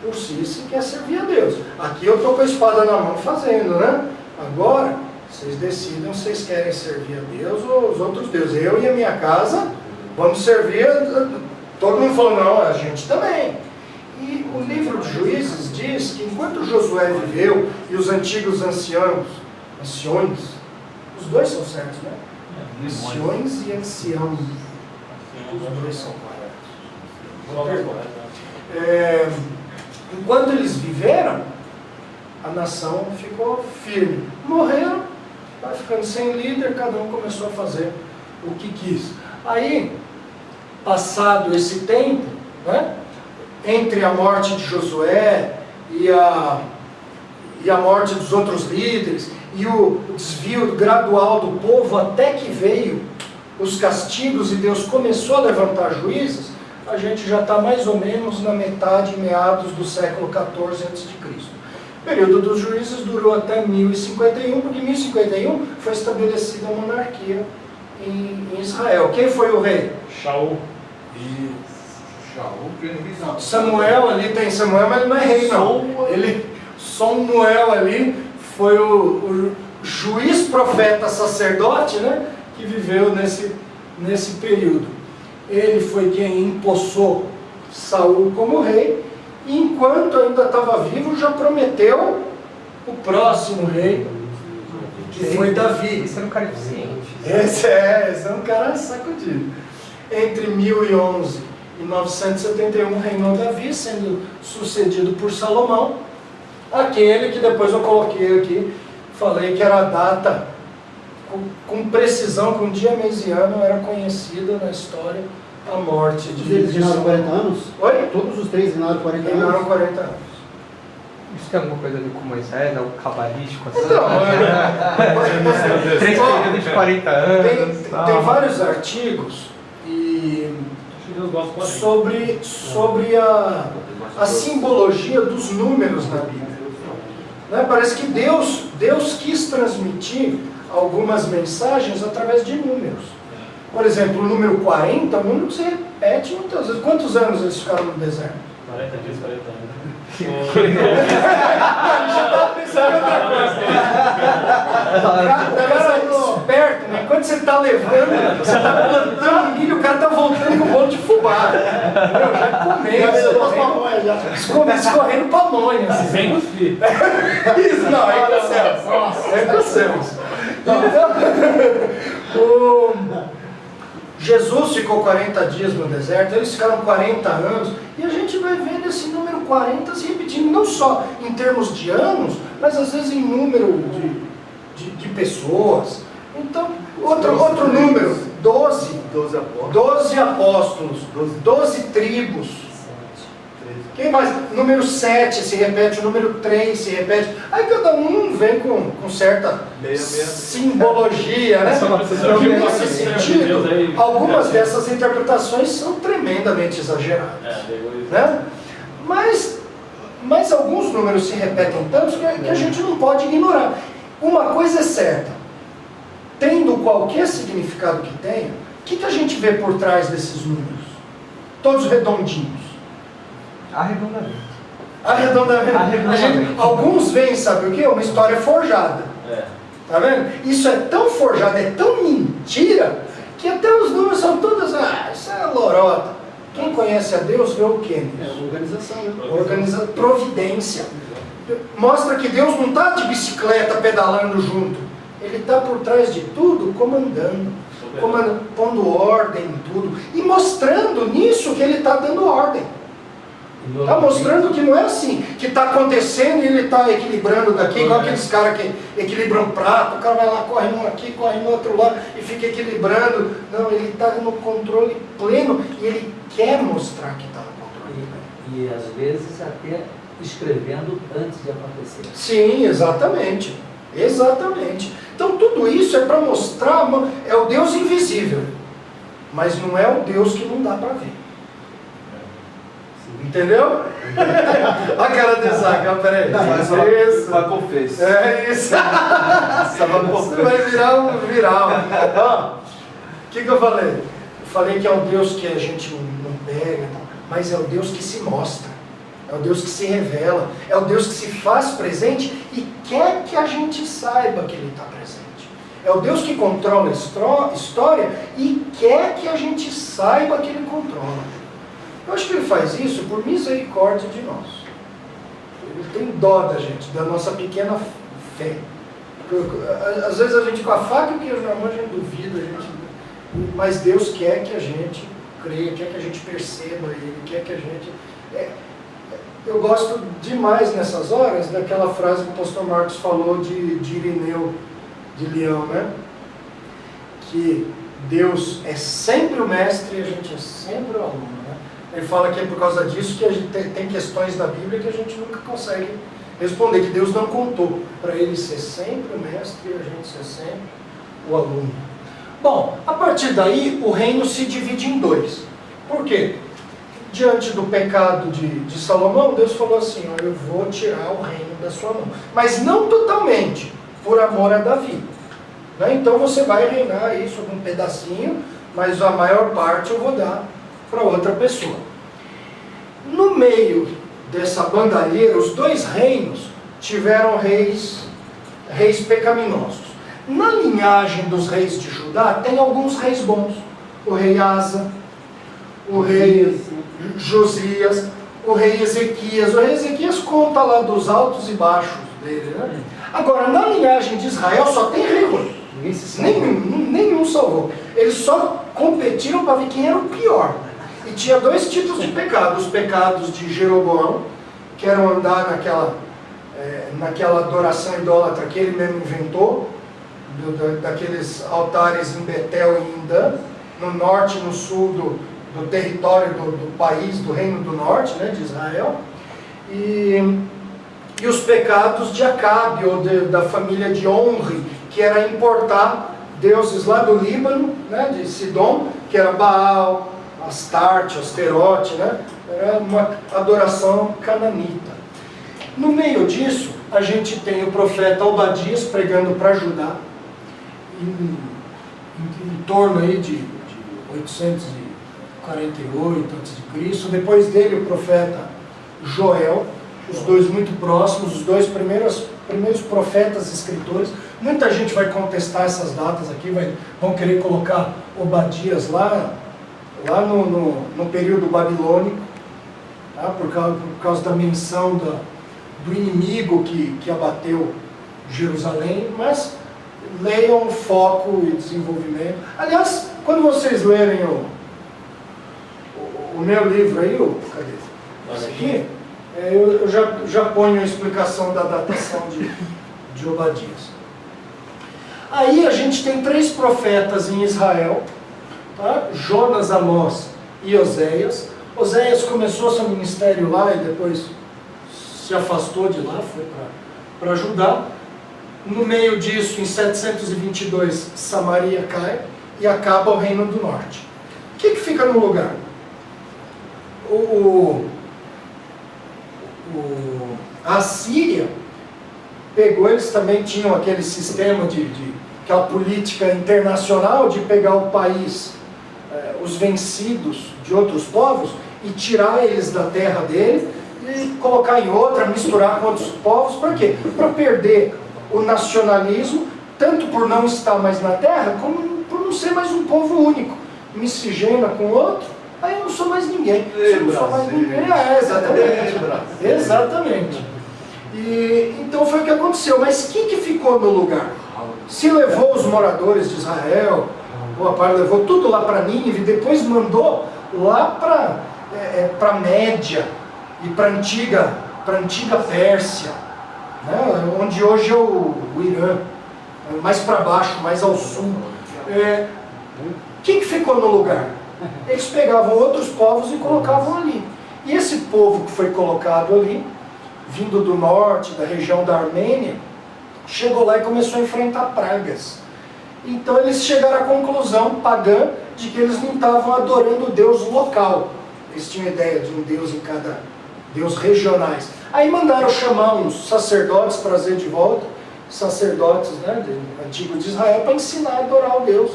por si se quer servir a Deus. Aqui eu estou com a espada na mão fazendo, né? Agora, vocês decidam se vocês querem servir a Deus ou os outros deuses. Eu e a minha casa vamos servir todo mundo falou, não, a gente também. E o livro de Juízes diz que enquanto Josué viveu e os antigos anciões, os dois são certos, né? Anciões e anciãos. Os dois são corretos. Enquanto eles viveram, a nação ficou firme. Morreram, vai ficando sem líder, cada um começou a fazer o que quis. Aí, passado esse tempo, né, entre a morte de Josué e a morte dos outros líderes, e o desvio gradual do povo, até que veio os castigos e Deus começou a levantar juízes, a gente já está mais ou menos na metade, meados do século XIV a.C. O período dos juízes durou até 1051, porque em 1051 foi estabelecida a monarquia em Israel. Quem foi o rei? Shaul. Samuel ali, tem Samuel, mas ele não é rei não. Samuel ali foi o juiz, profeta, sacerdote, né, que viveu nesse período. Ele foi quem empossou Saul como rei, e enquanto ainda estava vivo já prometeu o próximo rei, que foi Davi. Esse era um cara eficiente. Esse é um cara sacudido. Entre 1011 e 971 reinou Davi, sendo sucedido por Salomão, aquele que depois eu coloquei aqui, falei que era a data, com precisão, com dia mesiano, era conhecida na história a morte Todos eles reinaram 40 anos? Oi? Todos os três reinaram 40 Reinaram anos? 40 anos. Isso tem alguma coisa a ver com Moisés, né? O cabalístico assim? Então, Três períodos de 40 anos. tem vários artigos sobre a simbologia dos números na Bíblia. Né? Parece que Deus quis transmitir algumas mensagens através de números. Por exemplo, o número 40 é um número que se repete muitas vezes. Quantos anos eles ficaram no deserto? 40 dias, 40 anos. Já estava pensando em outra coisa. O cara é esperto, né? Enquanto você está levando, você está plantando milho, o cara está voltando com um bolo de fubá. Já comendo, escorrendo pamonha. Assim. Sem cuspir. Isso, não, é com céus. É com céus. Jesus ficou 40 dias no deserto, eles ficaram 40 anos, e a gente vai vendo esse número 40 se repetindo, não só em termos de anos, mas às vezes em número de pessoas. Então, outro número, 12 apóstolos, 12 tribos. Quem mais? Número 7 se repete, o número 3 se repete. Aí cada um vem com certa simbologia, né? E nesse sentido, algumas dessas interpretações são tremendamente exageradas. Né? Mas alguns números se repetem tanto que a gente não pode ignorar. Uma coisa é certa, tendo qualquer significado que tenha, o que a gente vê por trás desses números? Todos redondinhos. Arredondamento. Alguns veem, sabe o que? Uma história forjada. Tá vendo? Isso é tão forjado, é tão mentira, que até os números são todas, isso é lorota. Quem conhece a Deus vê o quê? Organização, né? Providência. Mostra que Deus não está de bicicleta pedalando junto. Ele está por trás de tudo, comandando, pondo ordem em tudo. E mostrando nisso que ele está dando ordem. Está mostrando que não é assim, que está acontecendo e ele está equilibrando daqui, igual aqueles caras que equilibram um prato, o cara vai lá, corre um aqui, corre no outro lá e fica equilibrando. Não, ele está no controle pleno e ele quer mostrar que está no controle pleno. E às vezes até escrevendo antes de acontecer. Sim, exatamente. Exatamente. Então tudo isso é para mostrar, é o Deus invisível, mas não é o Deus que não dá para ver. Entendeu? A cara de Isaac, peraí. Isso. É isso. Você vai virar um viral. O que eu falei? Eu falei que é um Deus que a gente não pega, mas é o Deus que se mostra. É o Deus que se revela. É o Deus que se faz presente e quer que a gente saiba que Ele está presente. É o Deus que controla a história e quer que a gente saiba que Ele controla. Eu acho que Ele faz isso por misericórdia de nós. Ele tem dó da gente, da nossa pequena fé. Às vezes a gente com a faca e o queijo na mão, a gente duvida, mas Deus quer que a gente creia, quer que a gente perceba Ele, quer que a gente... Eu gosto demais nessas horas daquela frase que o pastor Marcos falou de Irineu de Leão, né? Que Deus é sempre o mestre e a gente é sempre o aluno. Ele fala que é por causa disso que a gente tem questões da Bíblia que a gente nunca consegue responder, que Deus não contou, para Ele ser sempre o mestre e a gente ser sempre o aluno. Bom, a partir daí o reino se divide em dois. Por quê? diante do pecado de Salomão, Deus falou assim, ó, eu vou tirar o reino da sua mão. Mas não totalmente, por amor a Davi. Né? Então você vai reinar aí sobre um pedacinho, mas a maior parte eu vou dar para outra pessoa. No meio dessa bandalheira, os dois reinos tiveram reis pecaminosos. Na linhagem dos reis de Judá, tem alguns reis bons. O rei Asa, o rei Josias, o rei Ezequias. O rei Ezequias conta lá dos altos e baixos dele. Né? Agora, na linhagem de Israel só tem rei ruim. Nenhum salvou. Eles só competiram para ver quem era o pior. E tinha dois tipos de pecado. Os pecados de Jeroboão, que eram andar naquela adoração idólatra que ele mesmo inventou, daqueles altares em Betel e em Dan, no norte e no sul do território do país, do reino do norte, né, de Israel. E os pecados de Acabe, ou da família de Onri, que era importar deuses lá do Líbano, né, de Sidom, que era Baal, Astarte, Asterote, né, era uma adoração cananita. No meio disso, a gente tem o profeta Obadias pregando para Judá, em torno aí de 848 a.C. Depois dele o profeta Joel, os dois muito próximos, os dois primeiros profetas escritores. Muita gente vai contestar essas datas aqui, vão querer colocar Obadias lá no período babilônico, tá? por causa da menção do inimigo que abateu Jerusalém, mas leiam o foco e desenvolvimento. Aliás, quando vocês lerem o meu livro aí, cadê? Esse aqui, eu já ponho a explicação da datação de Obadias. Aí a gente tem 3 profetas em Israel, tá? Jonas, Amós e Oséias. Oséias começou seu ministério lá e depois se afastou de lá, foi para Judá. No meio disso, em 722, Samaria cai e acaba o reino do norte. O que fica no lugar? A Síria pegou, eles também tinham aquele sistema aquela política internacional de pegar o país, os vencidos de outros povos, e tirar eles da terra dele e colocar em outra, misturar com outros povos. Para quê? Para perder o nacionalismo, tanto por não estar mais na terra, como por não ser mais um povo único. Miscigena com outro, aí eu não sou mais ninguém. Eu não sou mais ninguém. Exatamente. Exatamente. E, então foi o que aconteceu. Mas quem que ficou no lugar? Se levou os moradores de Israel, o pai levou tudo lá para Nínive, depois mandou lá para Média e para antiga Pérsia, né, onde hoje é o Irã, mais para baixo, mais ao sul. Quem que ficou no lugar? Eles pegavam outros povos e colocavam ali. E esse povo que foi colocado ali, vindo do norte, da região da Armênia, chegou lá e começou a enfrentar pragas. Então eles chegaram à conclusão pagã de que eles não estavam adorando o Deus local. Eles tinham ideia de um Deus em cada Deus regionais. Aí mandaram chamar uns sacerdotes, trazer de volta, sacerdotes, né, antigos de Israel, para ensinar a adorar o Deus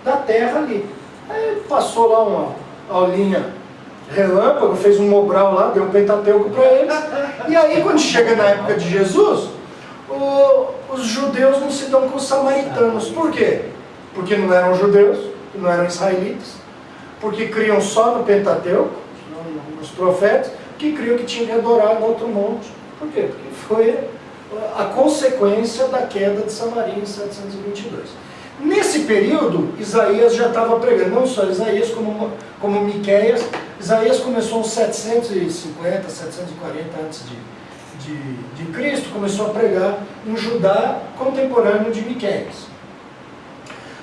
da terra ali. Aí passou lá uma aulinha relâmpago, fez um Mobral lá, deu um Pentateuco para eles. E aí quando chega na época de Jesus, os judeus não se dão com os samaritanos. Por quê? Porque não eram judeus, não eram israelitas, porque criam só no Pentateuco, nos profetas, que criam que tinham que adorar no outro monte. Por quê? Porque foi a consequência da queda de Samaria em 722. Nesse período, Isaías já estava pregando, não só Isaías, como Miqueias. Isaías começou uns 750, 740 antes de Cristo, começou a pregar em Judá, contemporâneo de Miqueias.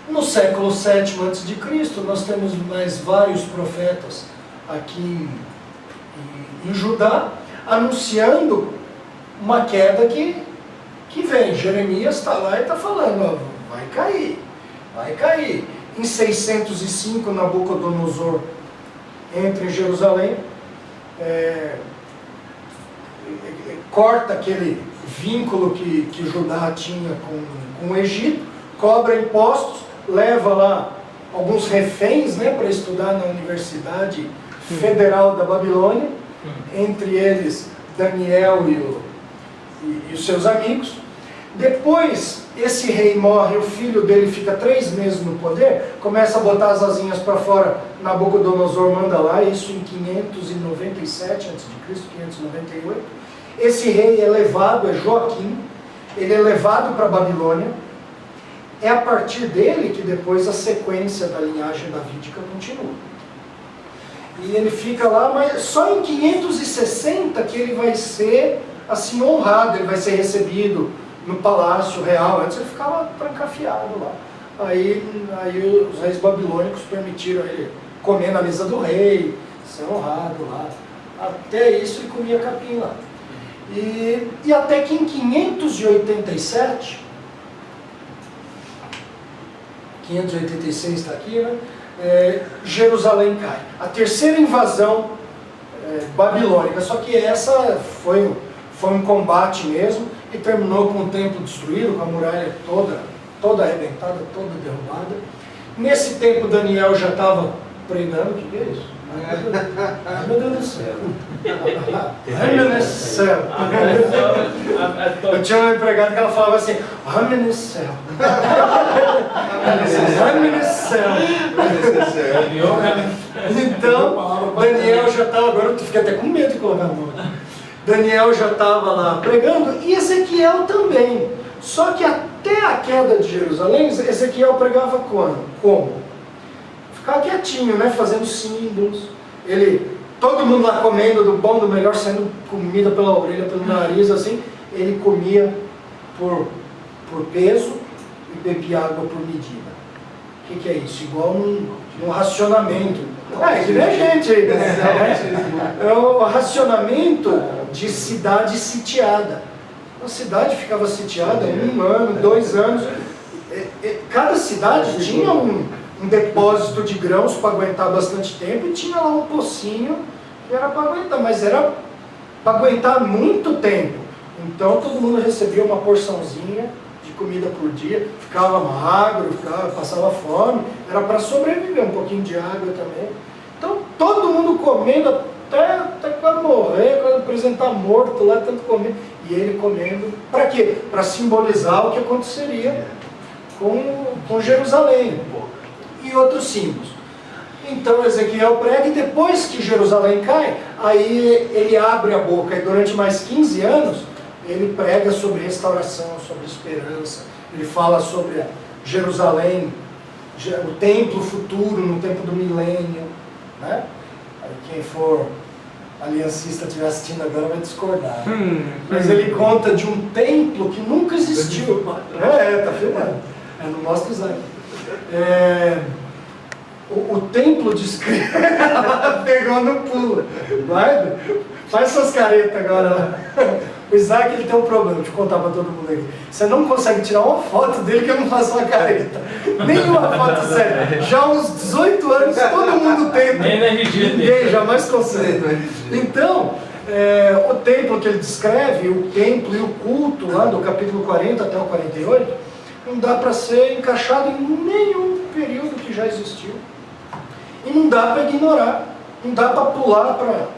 No século VII a.C., nós temos mais vários profetas aqui em Judá, anunciando uma queda que vem. Jeremias está lá e está falando, ó, vai cair, vai cair. Em 605, Nabucodonosor entra em Jerusalém, corta aquele vínculo que Judá tinha com o Egito, cobra impostos, leva lá alguns reféns, né, para estudar na Universidade Federal da Babilônia, entre eles Daniel e os seus amigos. Depois, esse rei morre, o filho dele fica 3 meses no poder, começa a botar as asinhas para fora, Nabucodonosor manda lá, isso em 597 a.C., 598. Esse rei é levado, é Joaquim, ele é levado para a Babilônia. É a partir dele que depois a sequência da linhagem davídica continua. E ele fica lá, mas só em 560 que ele vai ser assim honrado, ele vai ser recebido no palácio real. Antes ele ficava trancafiado lá. Aí os reis babilônicos permitiram ele comer na mesa do rei, ser honrado lá. Até isso ele comia capim lá. E até que em 587, 586 está aqui, né? Jerusalém cai. A terceira invasão babilônica, só que essa foi um combate mesmo, e terminou com o templo destruído, com a muralha toda arrebentada, toda derrubada. Nesse tempo Daniel já estava pregando. O que é isso? Ai meu Deus do céu. Ai meu Deus do céu. Eu tinha uma empregada que ela falava assim, ai meu Deus do céu. Ai meu Deus do céu. Então, Daniel já estava, agora eu fiquei até com medo de colocar no nome. Daniel já estava lá pregando, e Ezequiel também. Só que até a queda de Jerusalém, Ezequiel pregava como? Ficava quietinho, né? Fazendo símbolos. Todo mundo lá comendo do bom, do melhor, saindo comida pela orelha, pelo nariz, assim. Ele comia por peso e bebia água por medida. O que é isso? Igual num racionamento. Que nem a gente aí. É o racionamento de cidade sitiada. A cidade ficava sitiada 1 ano, 2 anos. Cada cidade tinha um depósito de grãos para aguentar bastante tempo, e tinha lá um pocinho que era para aguentar, mas era para aguentar muito tempo. Então todo mundo recebia uma porçãozinha de comida por dia, ficava magro, passava fome, era para sobreviver, um pouquinho de água também. Então todo mundo comendo até quase morrer, quase apresentar morto lá, tanto comer. E ele comendo, para quê? Para simbolizar o que aconteceria com Jerusalém e outros símbolos. Então Ezequiel prega, e depois que Jerusalém cai, aí ele abre a boca, e durante mais 15 anos ele prega sobre restauração, sobre esperança. Ele fala sobre Jerusalém, o templo futuro, no tempo do milênio, né? Aí quem for aliancista estiver assistindo agora vai discordar. Mas ele conta de um templo que nunca existiu. Tá filmado. Não mostra os aqui. O templo de pegou no pulo. Guarda. Faz suas caretas agora. O Isaac ele tem um problema, deixa eu contar para todo mundo aqui. Você não consegue tirar uma foto dele que eu não faço uma careta. Nenhuma foto séria. Já há uns 18 anos todo mundo tenta. Ninguém jamais consegue. Então, o templo que ele descreve, o templo e o culto lá do capítulo 40 até o 48, não dá para ser encaixado em nenhum período que já existiu. E não dá para ignorar. Não dá para pular para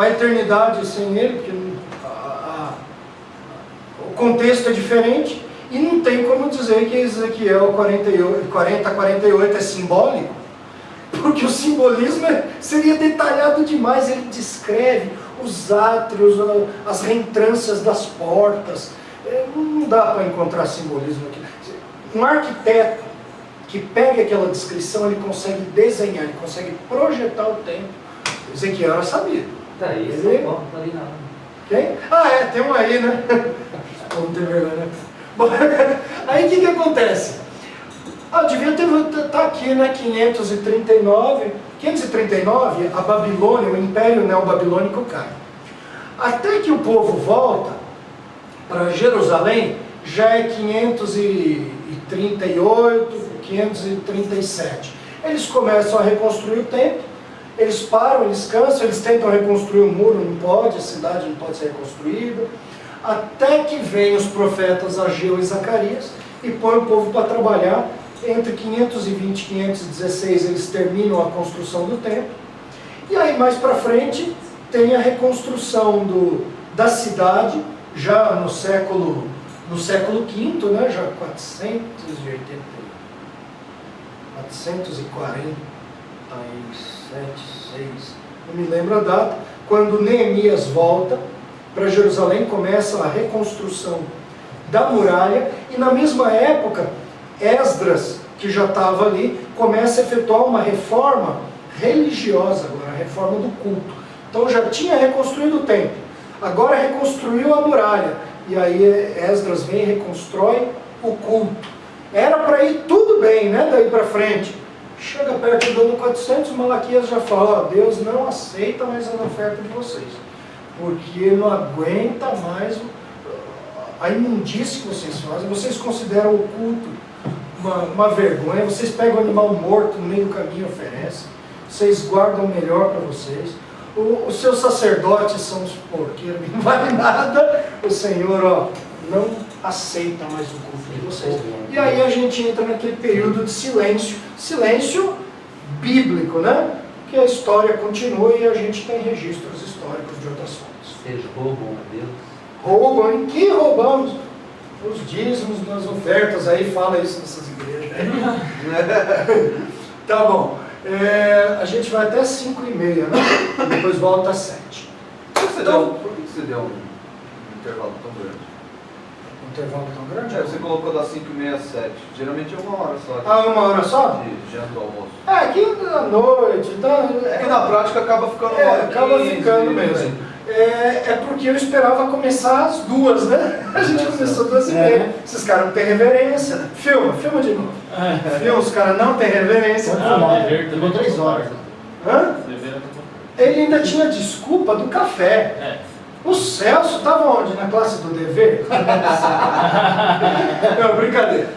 a eternidade sem ele, porque o contexto é diferente, e não tem como dizer que Ezequiel 40 a 48 é simbólico, porque o simbolismo seria detalhado demais. Ele descreve os átrios, as reentrâncias das portas. Não dá para encontrar simbolismo aqui. Um arquiteto que pega aquela descrição, ele consegue desenhar, ele consegue projetar o templo. Ezequiel era sabido. Tá aí, não tá ali nada. Quem? Tem um aí, né? Não tem vergonha, né? Bom, aí o que acontece? Devia tá aqui, né? 539, a Babilônia, o Império Neobabilônico cai. Até que o povo volta para Jerusalém, já é 538, 537. Eles começam a reconstruir o templo, eles param, eles cansam, eles tentam reconstruir o muro, não pode, a cidade não pode ser reconstruída. Até que vem os profetas Ageu e Zacarias e põe o povo para trabalhar. Entre 520 e 516 eles terminam a construção do templo. E aí mais para frente tem a reconstrução da cidade, já no século V, né, já 447, 6, não me lembro a data, quando Neemias volta para Jerusalém, começa a reconstrução da muralha, e na mesma época, Esdras, que já estava ali, começa a efetuar uma reforma religiosa agora, a reforma do culto. Então já tinha reconstruído o templo, agora reconstruiu a muralha, e aí Esdras vem e reconstrói o culto. Era para ir tudo bem, né, daí para frente. Chega perto do ano 400, Malaquias já fala, ó, Deus não aceita mais a oferta de vocês, porque ele não aguenta mais a imundície que vocês fazem. Vocês consideram o culto uma vergonha, vocês pegam o animal morto no meio do caminho e oferecem, vocês guardam o melhor para vocês, os seus sacerdotes são os porqueiros, não vale nada, o Senhor, ó, não aceita mais o culto de vocês. E aí a gente entra naquele período de silêncio bíblico, né? Que a história continua e a gente tem registros históricos de outras fontes. Vocês roubam a Deus? Roubam? Em que roubamos? Os dízimos nas ofertas, aí fala isso nessas igrejas. Tá bom. A gente vai até 5h30, né? Depois volta às 7. Por que você deu um intervalo tão grande? Intervalo tão grande? Você colocou das 5h30 às 7. Geralmente é 1 hora só. Ah, 1 hora só? De janta, almoço. Aqui à noite. Tá, É que na prática acaba ficando acaba ficando mesmo. É porque eu esperava começar às 2, né? A gente começou às 2h30. Esses caras não têm reverência. Filma de novo. Filma, os caras não têm reverência. Ficou 3 horas. Hã? Ele ainda tinha desculpa do café. O Celso estava onde? Na classe do dever? Não, brincadeira.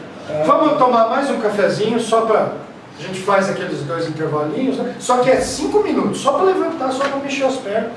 Vamos tomar mais um cafezinho só para... A gente faz aqueles 2 intervalinhos, né? Só que é 5 minutos, só para levantar, só para mexer as pernas.